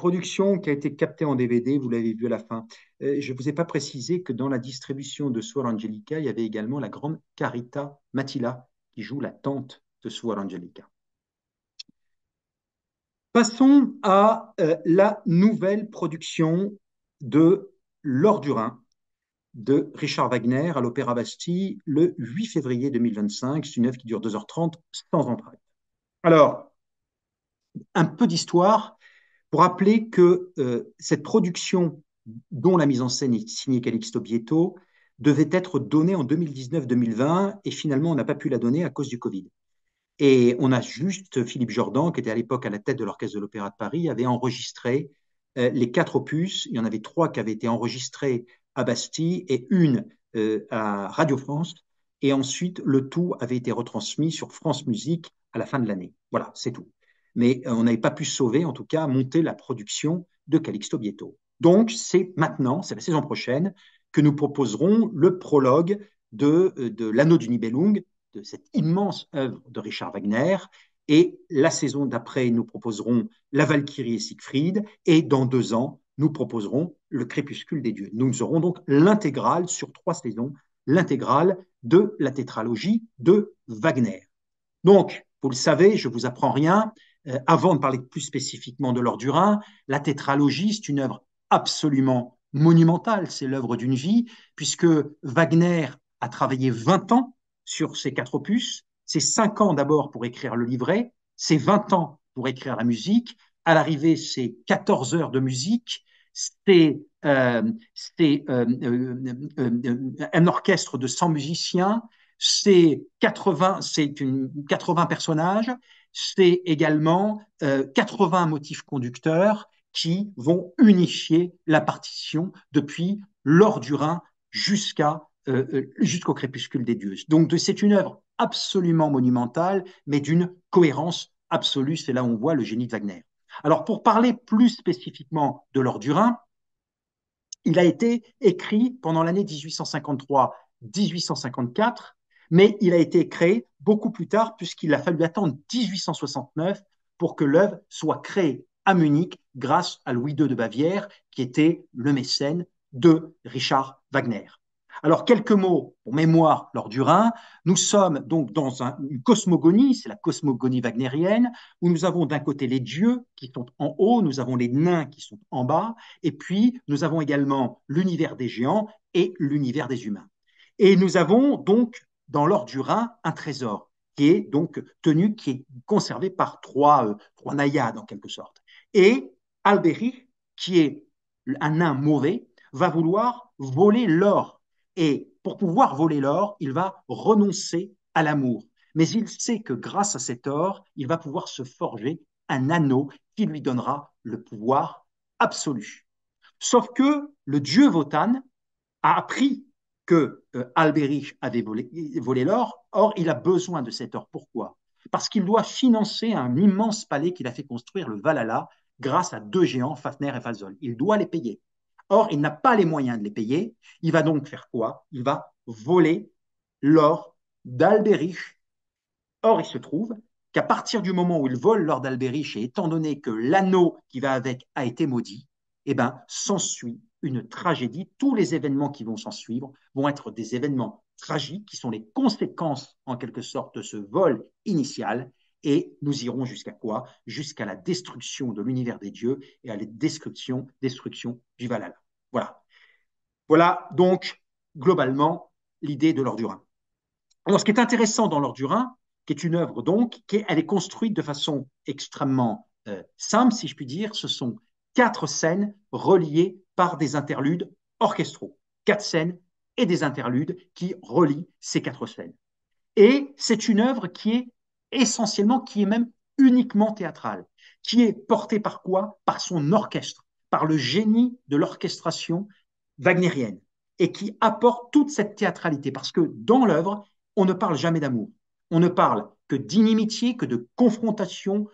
production qui a été captée en DVD, vous l'avez vu à la fin. Je ne vous ai pas précisé que dans la distribution de Suor Angelica, il y avait également la grande Carita Matila qui joue la tante de Suor Angelica. Passons à la nouvelle production de L'Or du Rhin de Richard Wagner à l'Opéra Bastille le 8 février 2025. C'est une œuvre qui dure 2h30 sans entrave. Alors, un peu d'histoire pour rappeler que cette production, dont la mise en scène est signée Calixto Bieto, devait être donnée en 2019-2020 et finalement on n'a pas pu la donner à cause du Covid. Et on a juste Philippe Jordan, qui était à l'époque à la tête de l'Orchestre de l'Opéra de Paris, avait enregistré les 4 opus. Il y en avait 3 qui avaient été enregistrés à Bastille et une à Radio France. Et ensuite, le tout avait été retransmis sur France Musique à la fin de l'année. Voilà, c'est tout. Mais on n'avait pas pu sauver, en tout cas, monter la production de Calixto Bieto. Donc, c'est maintenant, c'est la saison prochaine, que nous proposerons le prologue de L'Anneau du Nibelung, de cette immense œuvre de Richard Wagner. Et la saison d'après, nous proposerons La Valkyrie et Siegfried. Et dans 2 ans, nous proposerons Le Crépuscule des dieux. Nous aurons donc l'intégrale sur 3 saisons, l'intégrale de la tétralogie de Wagner. Donc, vous le savez, je ne vous apprends rien. Avant de parler plus spécifiquement de L'Or du Rhin, la tétralogie, c'est une œuvre absolument monumentale. C'est l'œuvre d'une vie, puisque Wagner a travaillé 20 ans sur ces 4 opus. C'est 5 ans d'abord pour écrire le livret, c'est 20 ans pour écrire la musique. À l'arrivée, c'est 14 heures de musique, c'est un orchestre de 100 musiciens, c'est 80 personnages, c'est également 80 motifs conducteurs qui vont unifier la partition depuis L'Or du Rhin jusqu'au Crépuscule des dieux. Donc c'est une œuvre absolument monumentale, mais d'une cohérence absolue. C'est là où on voit le génie de Wagner. Alors pour parler plus spécifiquement de L'Or du Rhin, il a été écrit pendant l'année 1853-1854, mais il a été créé beaucoup plus tard puisqu'il a fallu attendre 1869 pour que l'œuvre soit créée à Munich grâce à Louis II de Bavière, qui était le mécène de Richard Wagner. Alors, quelques mots pour mémoire L'Or du Rhin. Nous sommes donc dans une cosmogonie, c'est la cosmogonie wagnérienne, où nous avons d'un côté les dieux qui sont en haut, nous avons les nains qui sont en bas, et puis nous avons également l'univers des géants et l'univers des humains. Et nous avons donc dans L'Or du Rhin un trésor qui est donc tenu, qui est conservé par trois naïades en quelque sorte. Et Albéric, qui est un nain mauvais, va vouloir voler l'or. Et pour pouvoir voler l'or, il va renoncer à l'amour. Mais il sait que grâce à cet or, il va pouvoir se forger un anneau qui lui donnera le pouvoir absolu. Sauf que le dieu Wotan a appris que Albéric avait volé l'or. Or, il a besoin de cet or. Pourquoi? Parce qu'il doit financer un immense palais qu'il a fait construire, le Valhalla, grâce à 2 géants, Fafner et Fazol. Il doit les payer. Or, il n'a pas les moyens de les payer. Il va donc faire quoi? Il va voler l'or d'Albéric. Or, il se trouve qu'à partir du moment où il vole l'or d'Albéric, et étant donné que l'anneau qui va avec a été maudit, eh ben, s'ensuit une tragédie. Tous les événements qui vont s'en suivre vont être des événements tragiques qui sont les conséquences, en quelque sorte, de ce vol initial. Et nous irons jusqu'à quoi? Jusqu'à la destruction de l'univers des dieux et à la destruction du Valhalla. Voilà. Voilà donc, globalement, l'idée de L'Or du Rhin. Alors, ce qui est intéressant dans L'Or du Rhin, qui est une œuvre, donc, elle est construite de façon extrêmement simple, si je puis dire. Ce sont 4 scènes reliées par des interludes orchestraux. 4 scènes et des interludes qui relient ces 4 scènes. Et c'est une œuvre qui est essentiellement, qui est même uniquement théâtrale, qui est portée par quoi? Par son orchestre, par le génie de l'orchestration wagnérienne, et qui apporte toute cette théâtralité, parce que dans l'œuvre, on ne parle jamais d'amour, on ne parle que d'inimitié, que de confrontation,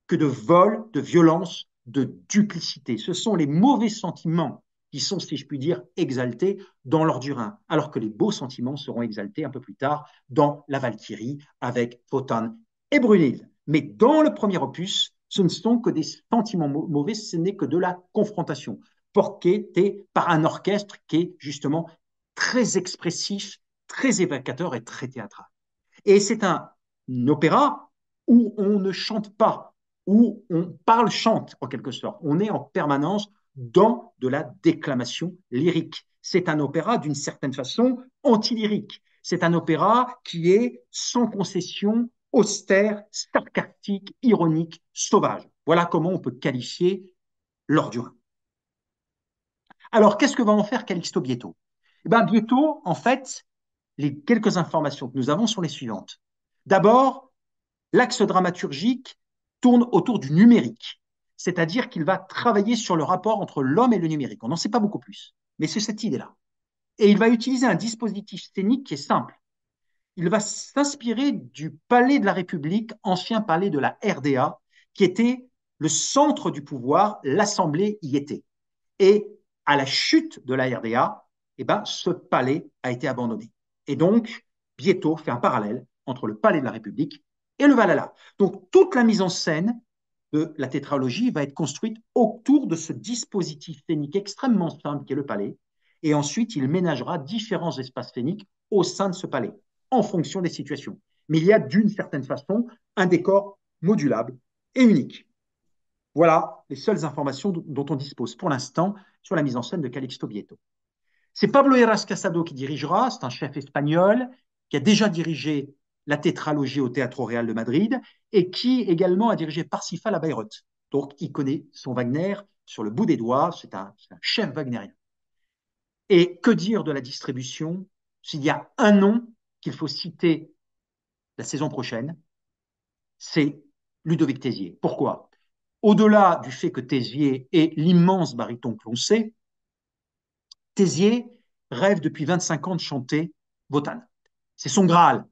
que de vol, de violence, de duplicité. Ce sont les mauvais sentiments qui sont, si je puis dire, exaltés dans L'Or du Rhin, alors que les beaux sentiments seront exaltés un peu plus tard dans La Valkyrie avec Wotan et Brunhilde. Mais dans le premier opus, ce ne sont que des sentiments mauvais, ce n'est que de la confrontation, portée par un orchestre qui est justement très expressif, très évocateur et très théâtral. Et c'est un opéra où on ne chante pas, où on parle, chante en quelque sorte. On est en permanence dans de la déclamation lyrique. C'est un opéra d'une certaine façon anti-lyrique. C'est un opéra qui est sans concession, austère, sarcastique, ironique, sauvage. Voilà comment on peut qualifier L'Or du Rhin. Alors, qu'est-ce que va en faire Calixto Bietto? Eh bien, Bietto, en fait, les quelques informations que nous avons sont les suivantes. D'abord, l'axe dramaturgique tourne autour du numérique, c'est-à-dire qu'il va travailler sur le rapport entre l'homme et le numérique. On n'en sait pas beaucoup plus, mais c'est cette idée-là. Et il va utiliser un dispositif scénique qui est simple. Il va s'inspirer du Palais de la République, ancien palais de la RDA, qui était le centre du pouvoir, l'Assemblée y était. Et à la chute de la RDA, eh ben, ce palais a été abandonné. Et donc, Bietto fait un parallèle entre le palais de la République et le Valhalla. Donc, toute la mise en scène de la tétralogie va être construite autour de ce dispositif scénique extrêmement simple qui est le palais. Et ensuite, il ménagera différents espaces scéniques au sein de ce palais, en fonction des situations. Mais il y a d'une certaine façon un décor modulable et unique. Voilà les seules informations dont on dispose pour l'instant sur la mise en scène de Calixto Bietto. C'est Pablo Heras Casado qui dirigera, c'est un chef espagnol qui a déjà dirigé la tétralogie au Teatro Real de Madrid et qui également a dirigé Parsifal à Bayreuth. Donc, il connaît son Wagner sur le bout des doigts, c'est un chef wagnérien. Et que dire de la distribution? S'il y a un nom qu'il faut citer la saison prochaine, c'est Ludovic Tézier. Pourquoi? Au-delà du fait que Tézier est l'immense baryton que l'on sait, Tézier rêve depuis 25 ans de chanter Wotan. C'est son Graal.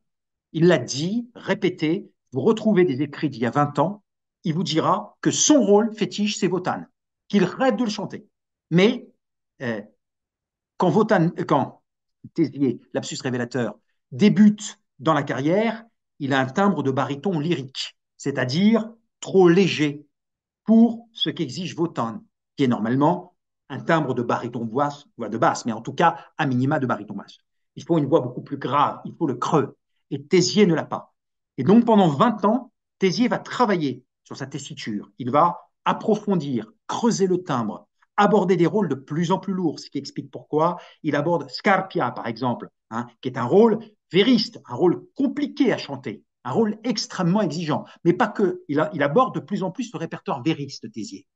Il l'a dit, répété, vous retrouvez des écrits d'il y a 20 ans, il vous dira que son rôle fétiche, c'est Wotan, qu'il rêve de le chanter. Mais quand Tézier, lapsus révélateur, débute dans la carrière, il a un timbre de baryton lyrique, c'est-à-dire trop léger pour ce qu'exige Wotan, qui est normalement un timbre de baryton voix de basse, mais en tout cas, à minima de baryton basse. Il faut une voix beaucoup plus grave, il faut le creux. Et Tézier ne l'a pas. Et donc, pendant 20 ans, Tézier va travailler sur sa tessiture. Il va approfondir, creuser le timbre, aborder des rôles de plus en plus lourds, ce qui explique pourquoi il aborde Scarpia, par exemple, qui est un rôle vériste, un rôle compliqué à chanter, un rôle extrêmement exigeant. Mais pas que. Il aborde de plus en plus le répertoire vériste, Tézier.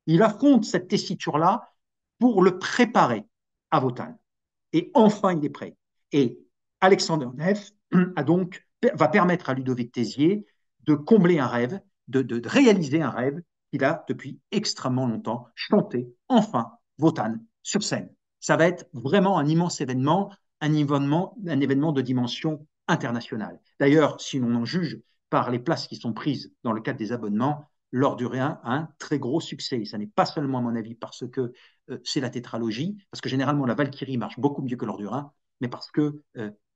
Il affronte cette tessiture-là pour le préparer à Wotan. Et enfin, il est prêt. Et Alexander Neff va permettre à Ludovic Tézier de combler un rêve, de réaliser un rêve qu'il a depuis extrêmement longtemps, chanter enfin Wotan sur scène. Ça va être vraiment un immense événement, un événement de dimension internationale. D'ailleurs, si l'on en juge par les places qui sont prises dans le cadre des abonnements, L'Or du Rhin a un très gros succès. Et ça n'est pas seulement, à mon avis, parce que c'est la tétralogie, parce que généralement, la Valkyrie marche beaucoup mieux que L'Or du Rhin, mais parce que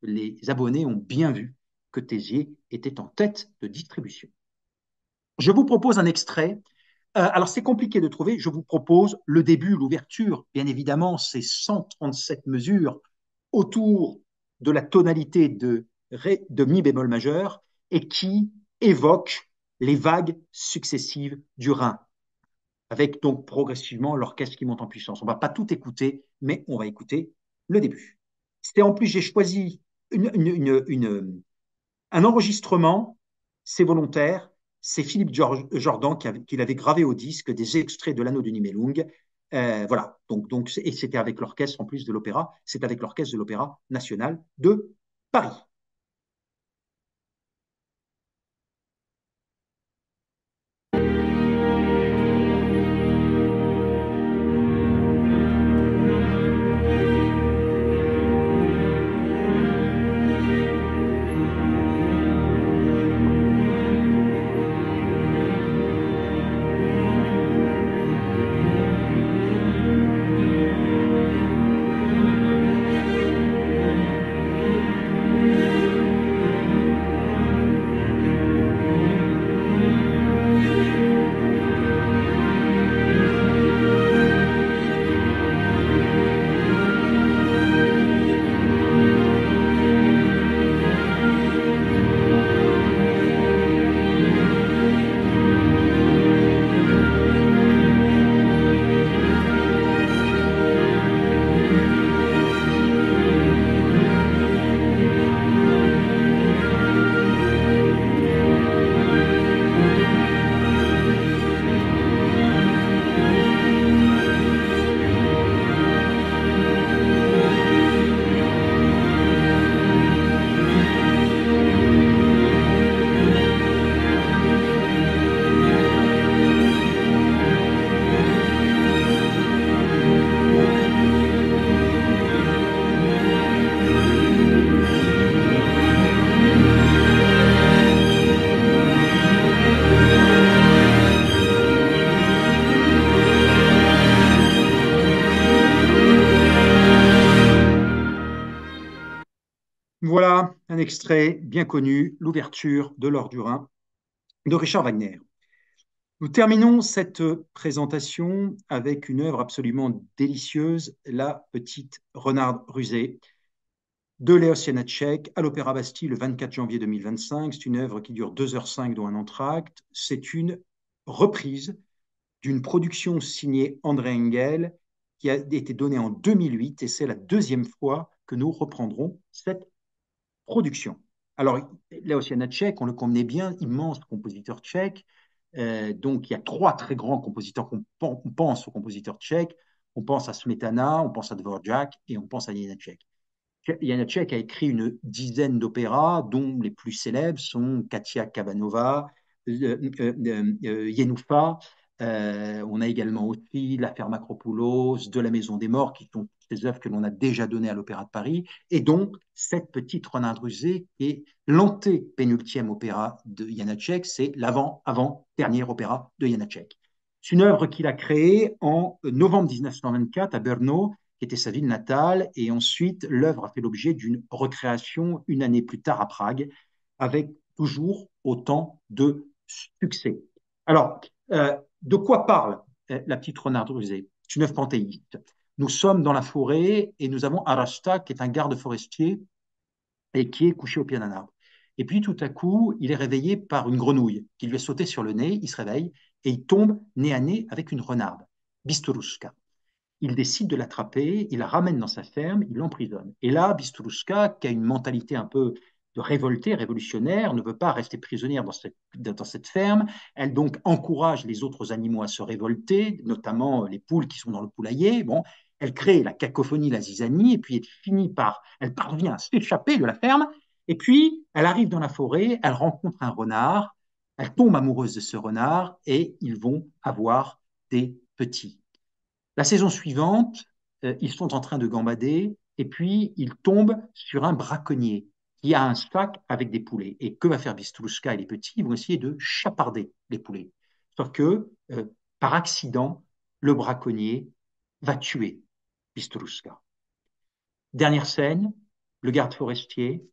les abonnés ont bien vu que Tézier était en tête de distribution. Je vous propose un extrait. Alors, c'est compliqué de trouver. Je vous propose le début, l'ouverture. Bien évidemment, c'est 137 mesures autour de la tonalité de mi bémol majeur et qui évoque les vagues successives du Rhin, avec donc progressivement l'orchestre qui monte en puissance. On ne va pas tout écouter, mais on va écouter le début. C'était en plus, j'ai choisi un enregistrement, c'est volontaire, c'est Philippe Jordan qui l'avait gravé au disque des extraits de l'Anneau du Nibelung. Voilà, et c'était avec l'orchestre en plus de l'opéra, c'est avec l'orchestre de l'Opéra national de Paris. Voilà un extrait bien connu, l'ouverture de l'Or du Rhin de Richard Wagner. Nous terminons cette présentation avec une œuvre absolument délicieuse, La Petite Renarde rusée, de Léos Janáček à l'Opéra Bastille le 24 janvier 2025. C'est une œuvre qui dure 2h05, dont un entracte. C'est une reprise d'une production signée André Engel qui a été donnée en 2008 et c'est la deuxième fois que nous reprendrons cette production. Alors, Léos Janáček, on le connaît bien, immense compositeur tchèque. Donc, il y a trois très grands compositeurs on pense aux compositeurs tchèques. On pense à Smetana, on pense à Dvorak et on pense à Janáček. Janáček a écrit une dizaine d'opéras, dont les plus célèbres sont Katia Kabanova, Yenoufa. On a également aussi L'Affaire Macropoulos, De la Maison des Morts, qui sont des œuvres que l'on a déjà données à l'Opéra de Paris. Et donc, cette petite Renarde rusée est l'anté-pénultième opéra de Janáček, c'est l'avant-avant-dernier opéra de Janáček. C'est une œuvre qu'il a créée en novembre 1924 à Brno, qui était sa ville natale, et ensuite l'œuvre a fait l'objet d'une recréation une année plus tard à Prague, avec toujours autant de succès. Alors, de quoi parle La Petite Renarde rusée? C'est une œuvre panthéiste. Nous sommes dans la forêt et nous avons Arasta, qui est un garde forestier et qui est couché au pied d'un arbre. Et puis tout à coup, il est réveillé par une grenouille qui lui a sauté sur le nez, il se réveille et il tombe nez à nez avec une renarde, Bistorouska. Il décide de l'attraper, il la ramène dans sa ferme, il l'emprisonne. Et là, Bistorouska, qui a une mentalité un peu de révolté, révolutionnaire, ne veut pas rester prisonnière dans cette ferme. Elle donc encourage les autres animaux à se révolter, notamment les poules qui sont dans le poulailler. Bon, elle crée la cacophonie, la zizanie, et puis elle parvient à s'échapper de la ferme. Et puis, elle arrive dans la forêt, elle rencontre un renard, elle tombe amoureuse de ce renard, et ils vont avoir des petits. La saison suivante, ils sont en train de gambader et puis ils tombent sur un braconnier qui a un sac avec des poulets. Et que va faire Bistruska et les petits? Ils vont essayer de chaparder les poulets. Sauf que, par accident, le braconnier va tuer Bistruska. Dernière scène, le garde forestier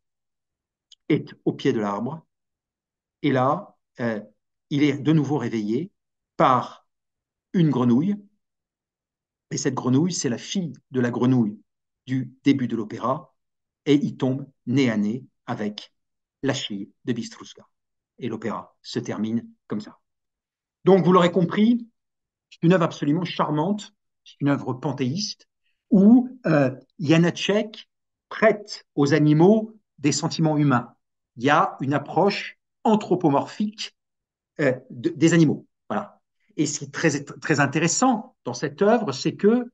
est au pied de l'arbre et là, il est de nouveau réveillé par une grenouille. Et cette grenouille, c'est la fille de la grenouille du début de l'opéra, et il tombe nez à nez avec la fille de Bistruska. Et l'opéra se termine comme ça. Donc, vous l'aurez compris, c'est une œuvre absolument charmante, c'est une œuvre panthéiste, où Janáček prête aux animaux des sentiments humains. Il y a une approche anthropomorphique des animaux. Voilà. Et ce qui est très, très intéressant dans cette œuvre, c'est que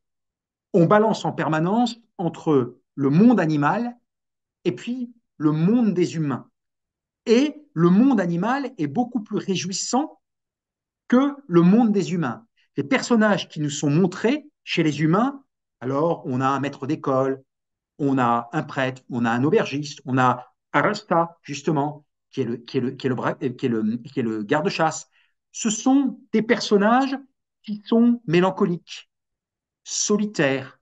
on balance en permanence entre le monde animal et puis le monde des humains. Et le monde animal est beaucoup plus réjouissant que le monde des humains. Les personnages qui nous sont montrés chez les humains, alors on a un maître d'école, on a un prêtre, on a un aubergiste, on a Arasta, justement, qui est le garde-chasse. Ce sont des personnages qui sont mélancoliques, solitaires,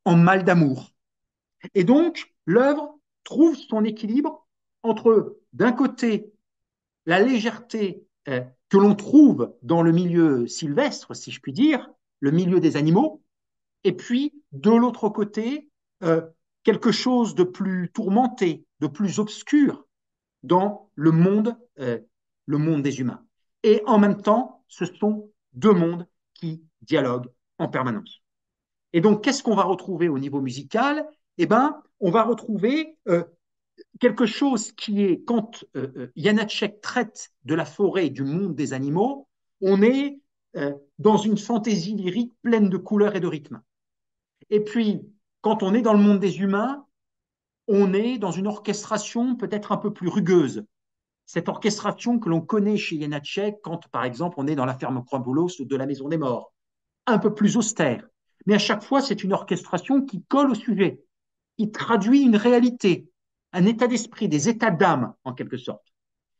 en mal d'amour. Et donc, l'œuvre trouve son équilibre entre, d'un côté, la légèreté que l'on trouve dans le milieu sylvestre, si je puis dire, le milieu des animaux, et puis, de l'autre côté, quelque chose de plus tourmenté, de plus obscur dans le monde des humains. Et en même temps, ce sont deux mondes qui dialoguent en permanence. Et donc, qu'est-ce qu'on va retrouver au niveau musical? Eh bien, on va retrouver quelque chose qui est, quand Janáček traite de la forêt et du monde des animaux, on est dans une fantaisie lyrique pleine de couleurs et de rythmes. Et puis, quand on est dans le monde des humains, on est dans une orchestration peut-être un peu plus rugueuse. Cette orchestration que l'on connaît chez Janáček quand, par exemple, on est dans l'affaire Macropoulos ou de la Maison des Morts, un peu plus austère. Mais à chaque fois, c'est une orchestration qui colle au sujet. Il traduit une réalité, un état d'esprit, des états d'âme, en quelque sorte.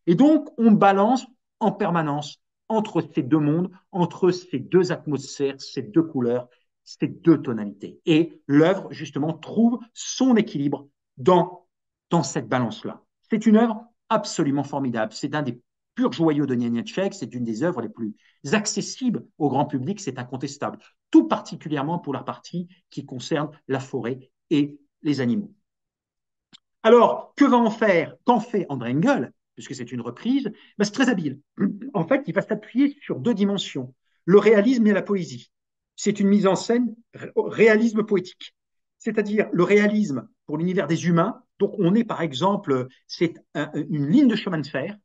Et donc, on balance en permanence entre ces deux mondes, entre ces deux atmosphères, ces deux couleurs, ces deux tonalités. Et l'œuvre, justement, trouve son équilibre dans dans cette balance-là. C'est une œuvre absolument formidable. C'est un des purs joyaux de Nianicek. C'est une des œuvres les plus accessibles au grand public, c'est incontestable. Tout particulièrement pour la partie qui concerne la forêt et les animaux. Alors, que va en faire, qu'en fait André Engel, puisque c'est une reprise? Ben, c'est très habile. En fait, il va s'appuyer sur deux dimensions, le réalisme et la poésie. C'est une mise en scène réalisme poétique, c'est-à-dire le réalisme pour l'univers des humains. Donc, on est par exemple, c'est une ligne de chemin de fer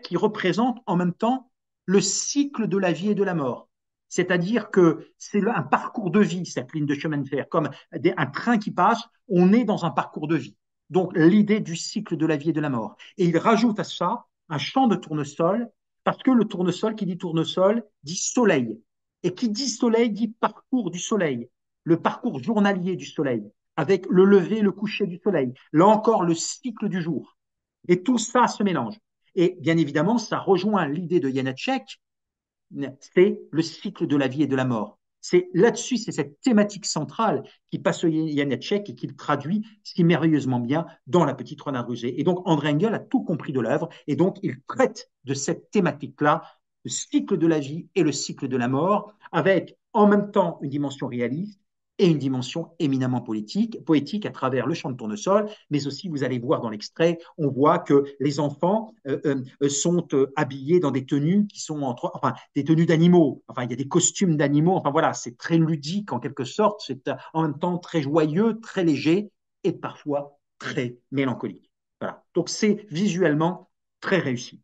qui représente en même temps le cycle de la vie et de la mort. C'est-à-dire que c'est un parcours de vie, cette ligne de chemin de fer, comme un train qui passe, on est dans un parcours de vie. Donc l'idée du cycle de la vie et de la mort. Et il rajoute à ça un champ de tournesol, parce que le tournesol, qui dit tournesol, dit soleil. Et qui dit soleil, dit parcours du soleil, le parcours journalier du soleil, avec le lever et le coucher du soleil. Là encore, le cycle du jour. Et tout ça se mélange. Et bien évidemment, ça rejoint l'idée de Janacek, c'est le cycle de la vie et de la mort. C'est là-dessus, c'est cette thématique centrale qui passe Janacek et qu'il traduit si merveilleusement bien dans La Petite Renarde Rusée. Et donc, André Engel a tout compris de l'œuvre et donc il traite de cette thématique-là, le cycle de la vie et le cycle de la mort, avec en même temps une dimension réaliste et une dimension éminemment poétique à travers le chant de tournesol, mais aussi, vous allez voir dans l'extrait, on voit que les enfants sont habillés dans des tenues qui sont enfin, des tenues d'animaux, enfin, il y a des costumes d'animaux, enfin voilà, c'est très ludique en quelque sorte, c'est en même temps très joyeux, très léger et parfois très mélancolique. Voilà. Donc c'est visuellement très réussi.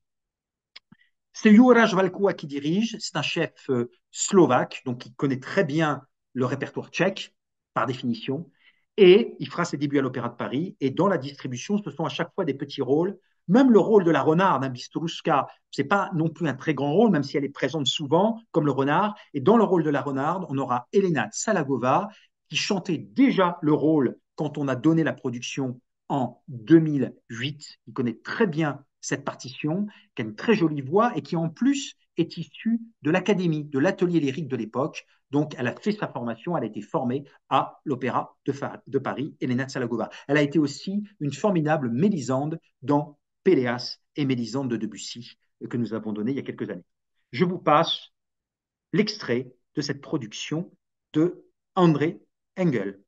C'est Juraj Valkua qui dirige, c'est un chef slovaque, donc il connaît très bien le répertoire tchèque, par définition, et il fera ses débuts à l'Opéra de Paris, et dans la distribution, ce sont à chaque fois des petits rôles, même le rôle de la renarde, hein, Bistruska, c'est pas non plus un très grand rôle, même si elle est présente souvent, comme le renard, et dans le rôle de la renarde, on aura Elena Salagova, qui chantait déjà le rôle quand on a donné la production en 2008, il connaît très bien cette partition, qui a une très jolie voix et qui en plus est issue de l'académie, de l'atelier lyrique de l'époque. Donc, elle a fait sa formation, elle a été formée à l'Opéra de Paris, Elena Tsalagova. Elle a été aussi une formidable Mélisande dans Péléas et Mélisande de Debussy, que nous avons donné il y a quelques années. Je vous passe l'extrait de cette production de André Engel.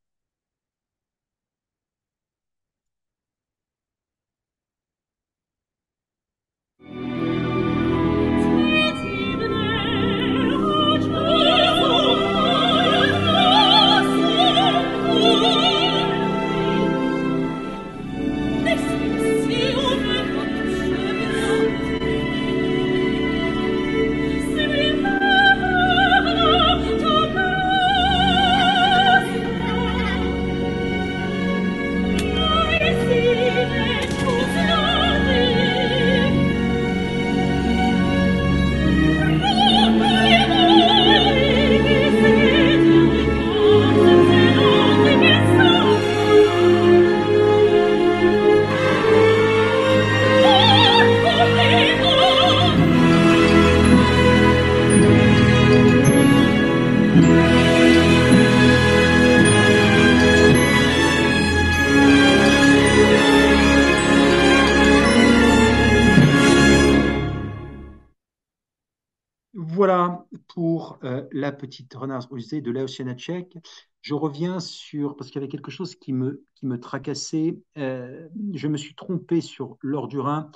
Voilà pour La Petite Renarde Rusée de Leos Janáček. Je reviens sur, parce qu'il y avait quelque chose qui me tracassait. Je me suis trompé sur l'or du Rhin.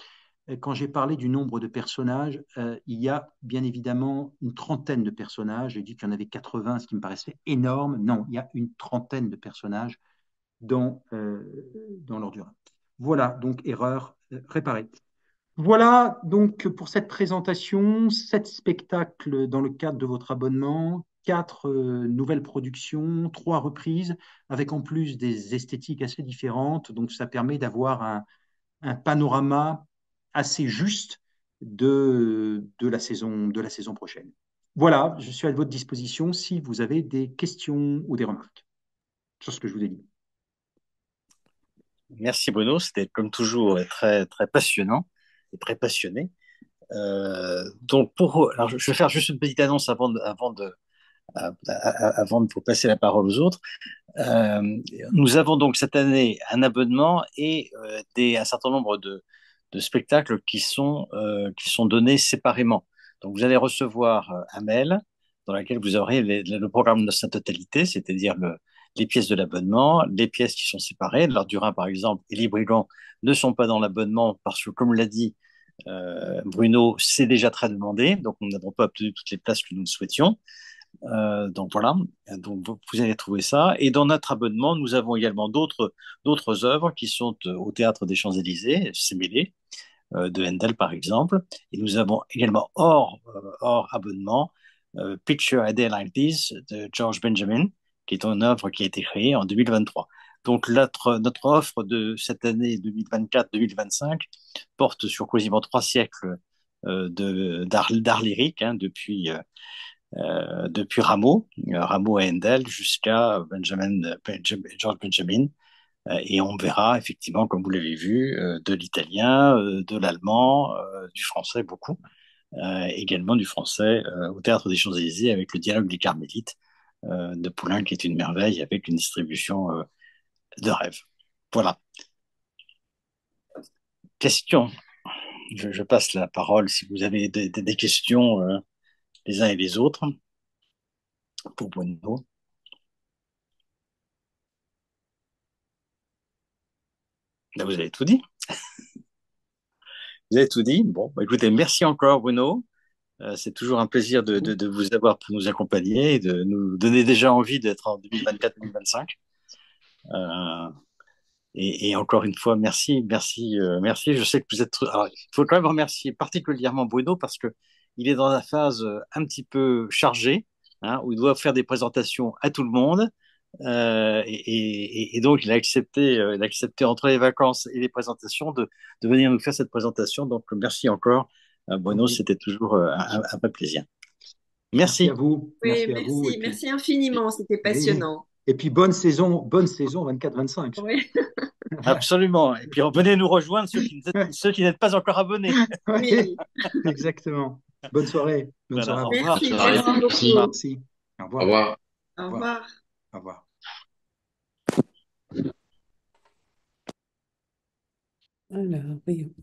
Quand j'ai parlé du nombre de personnages, il y a bien évidemment une trentaine de personnages. J'ai dit qu'il y en avait 80, ce qui me paraissait énorme. Non, il y a une trentaine de personnages dans l'or du Rhin. Voilà, donc erreur réparée. Voilà donc pour cette présentation, 7 spectacles dans le cadre de votre abonnement, 4 nouvelles productions, 3 reprises, avec en plus des esthétiques assez différentes. Donc ça permet d'avoir un panorama assez juste de la saison prochaine. Voilà, je suis à votre disposition si vous avez des questions ou des remarques sur ce que je vous ai dit. Merci Bruno, c'était comme toujours très, très passionnant et très passionné. Donc alors je vais faire juste une petite annonce avant de pour passer la parole aux autres. Euh, Nous avons donc cette année un abonnement et un certain nombre de spectacles qui sont donnés séparément. Donc vous allez recevoir un mail dans lequel vous aurez le programme de sa totalité, c'est-à-dire les pièces de l'abonnement, les pièces qui sont séparées. L'Heure du Rhin, par exemple, et les Brigands ne sont pas dans l'abonnement parce que, comme l'a dit Bruno, c'est déjà très demandé, donc nous n'avons pas obtenu toutes les places que nous souhaitions. Donc voilà, donc vous allez trouver ça. Et dans notre abonnement, nous avons également d'autres œuvres qui sont au Théâtre des Champs-Élysées, Sémélé, de Handel par exemple. Et nous avons également hors abonnement Picture a Day Like This de George Benjamin, qui est une œuvre qui a été créée en 2023. Donc notre offre de cette année 2024-2025 porte sur quasiment 3 siècles d'art lyrique, hein, depuis Rameau et Handel jusqu'à George Benjamin. Et on verra effectivement, comme vous l'avez vu, de l'italien, de l'allemand, du français beaucoup, également du français au Théâtre des Champs-Élysées avec le Dialogue des Carmélites de Poulenc, qui est une merveille avec une distribution de rêve. Voilà. Question. Je passe la parole si vous avez des questions les uns et les autres pour Bruno. Là, vous avez tout dit. Vous avez tout dit. Bon, bah, écoutez, merci encore, Bruno. C'est toujours un plaisir de vous avoir pour nous accompagner et de nous donner déjà envie d'être en 2024-2025. Euh, et encore une fois, merci. Je sais que vous êtes. Alors, il faut quand même remercier particulièrement Bruno parce que il est dans la phase un petit peu chargée, hein, où il doit faire des présentations à tout le monde. Et donc, il a accepté entre les vacances et les présentations de venir nous faire cette présentation. Donc, merci encore, Bruno. Ok. C'était toujours un vrai plaisir. Merci à Merci. vous. Oui, Merci à vous. Et merci, puis, merci infiniment, c'était oui. passionnant. Et puis bonne saison 24-25. Oui, Absolument. Et puis, venez nous rejoindre, ceux qui n'êtes pas encore abonnés. Oui, oui. exactement. Bonne soirée. Bonne soirée Voilà, à au vous. revoir. Merci, Bonne soirée. merci Merci. beaucoup. Merci. Au Au revoir. revoir. Au Au revoir. revoir. Au revoir. Alors, oui.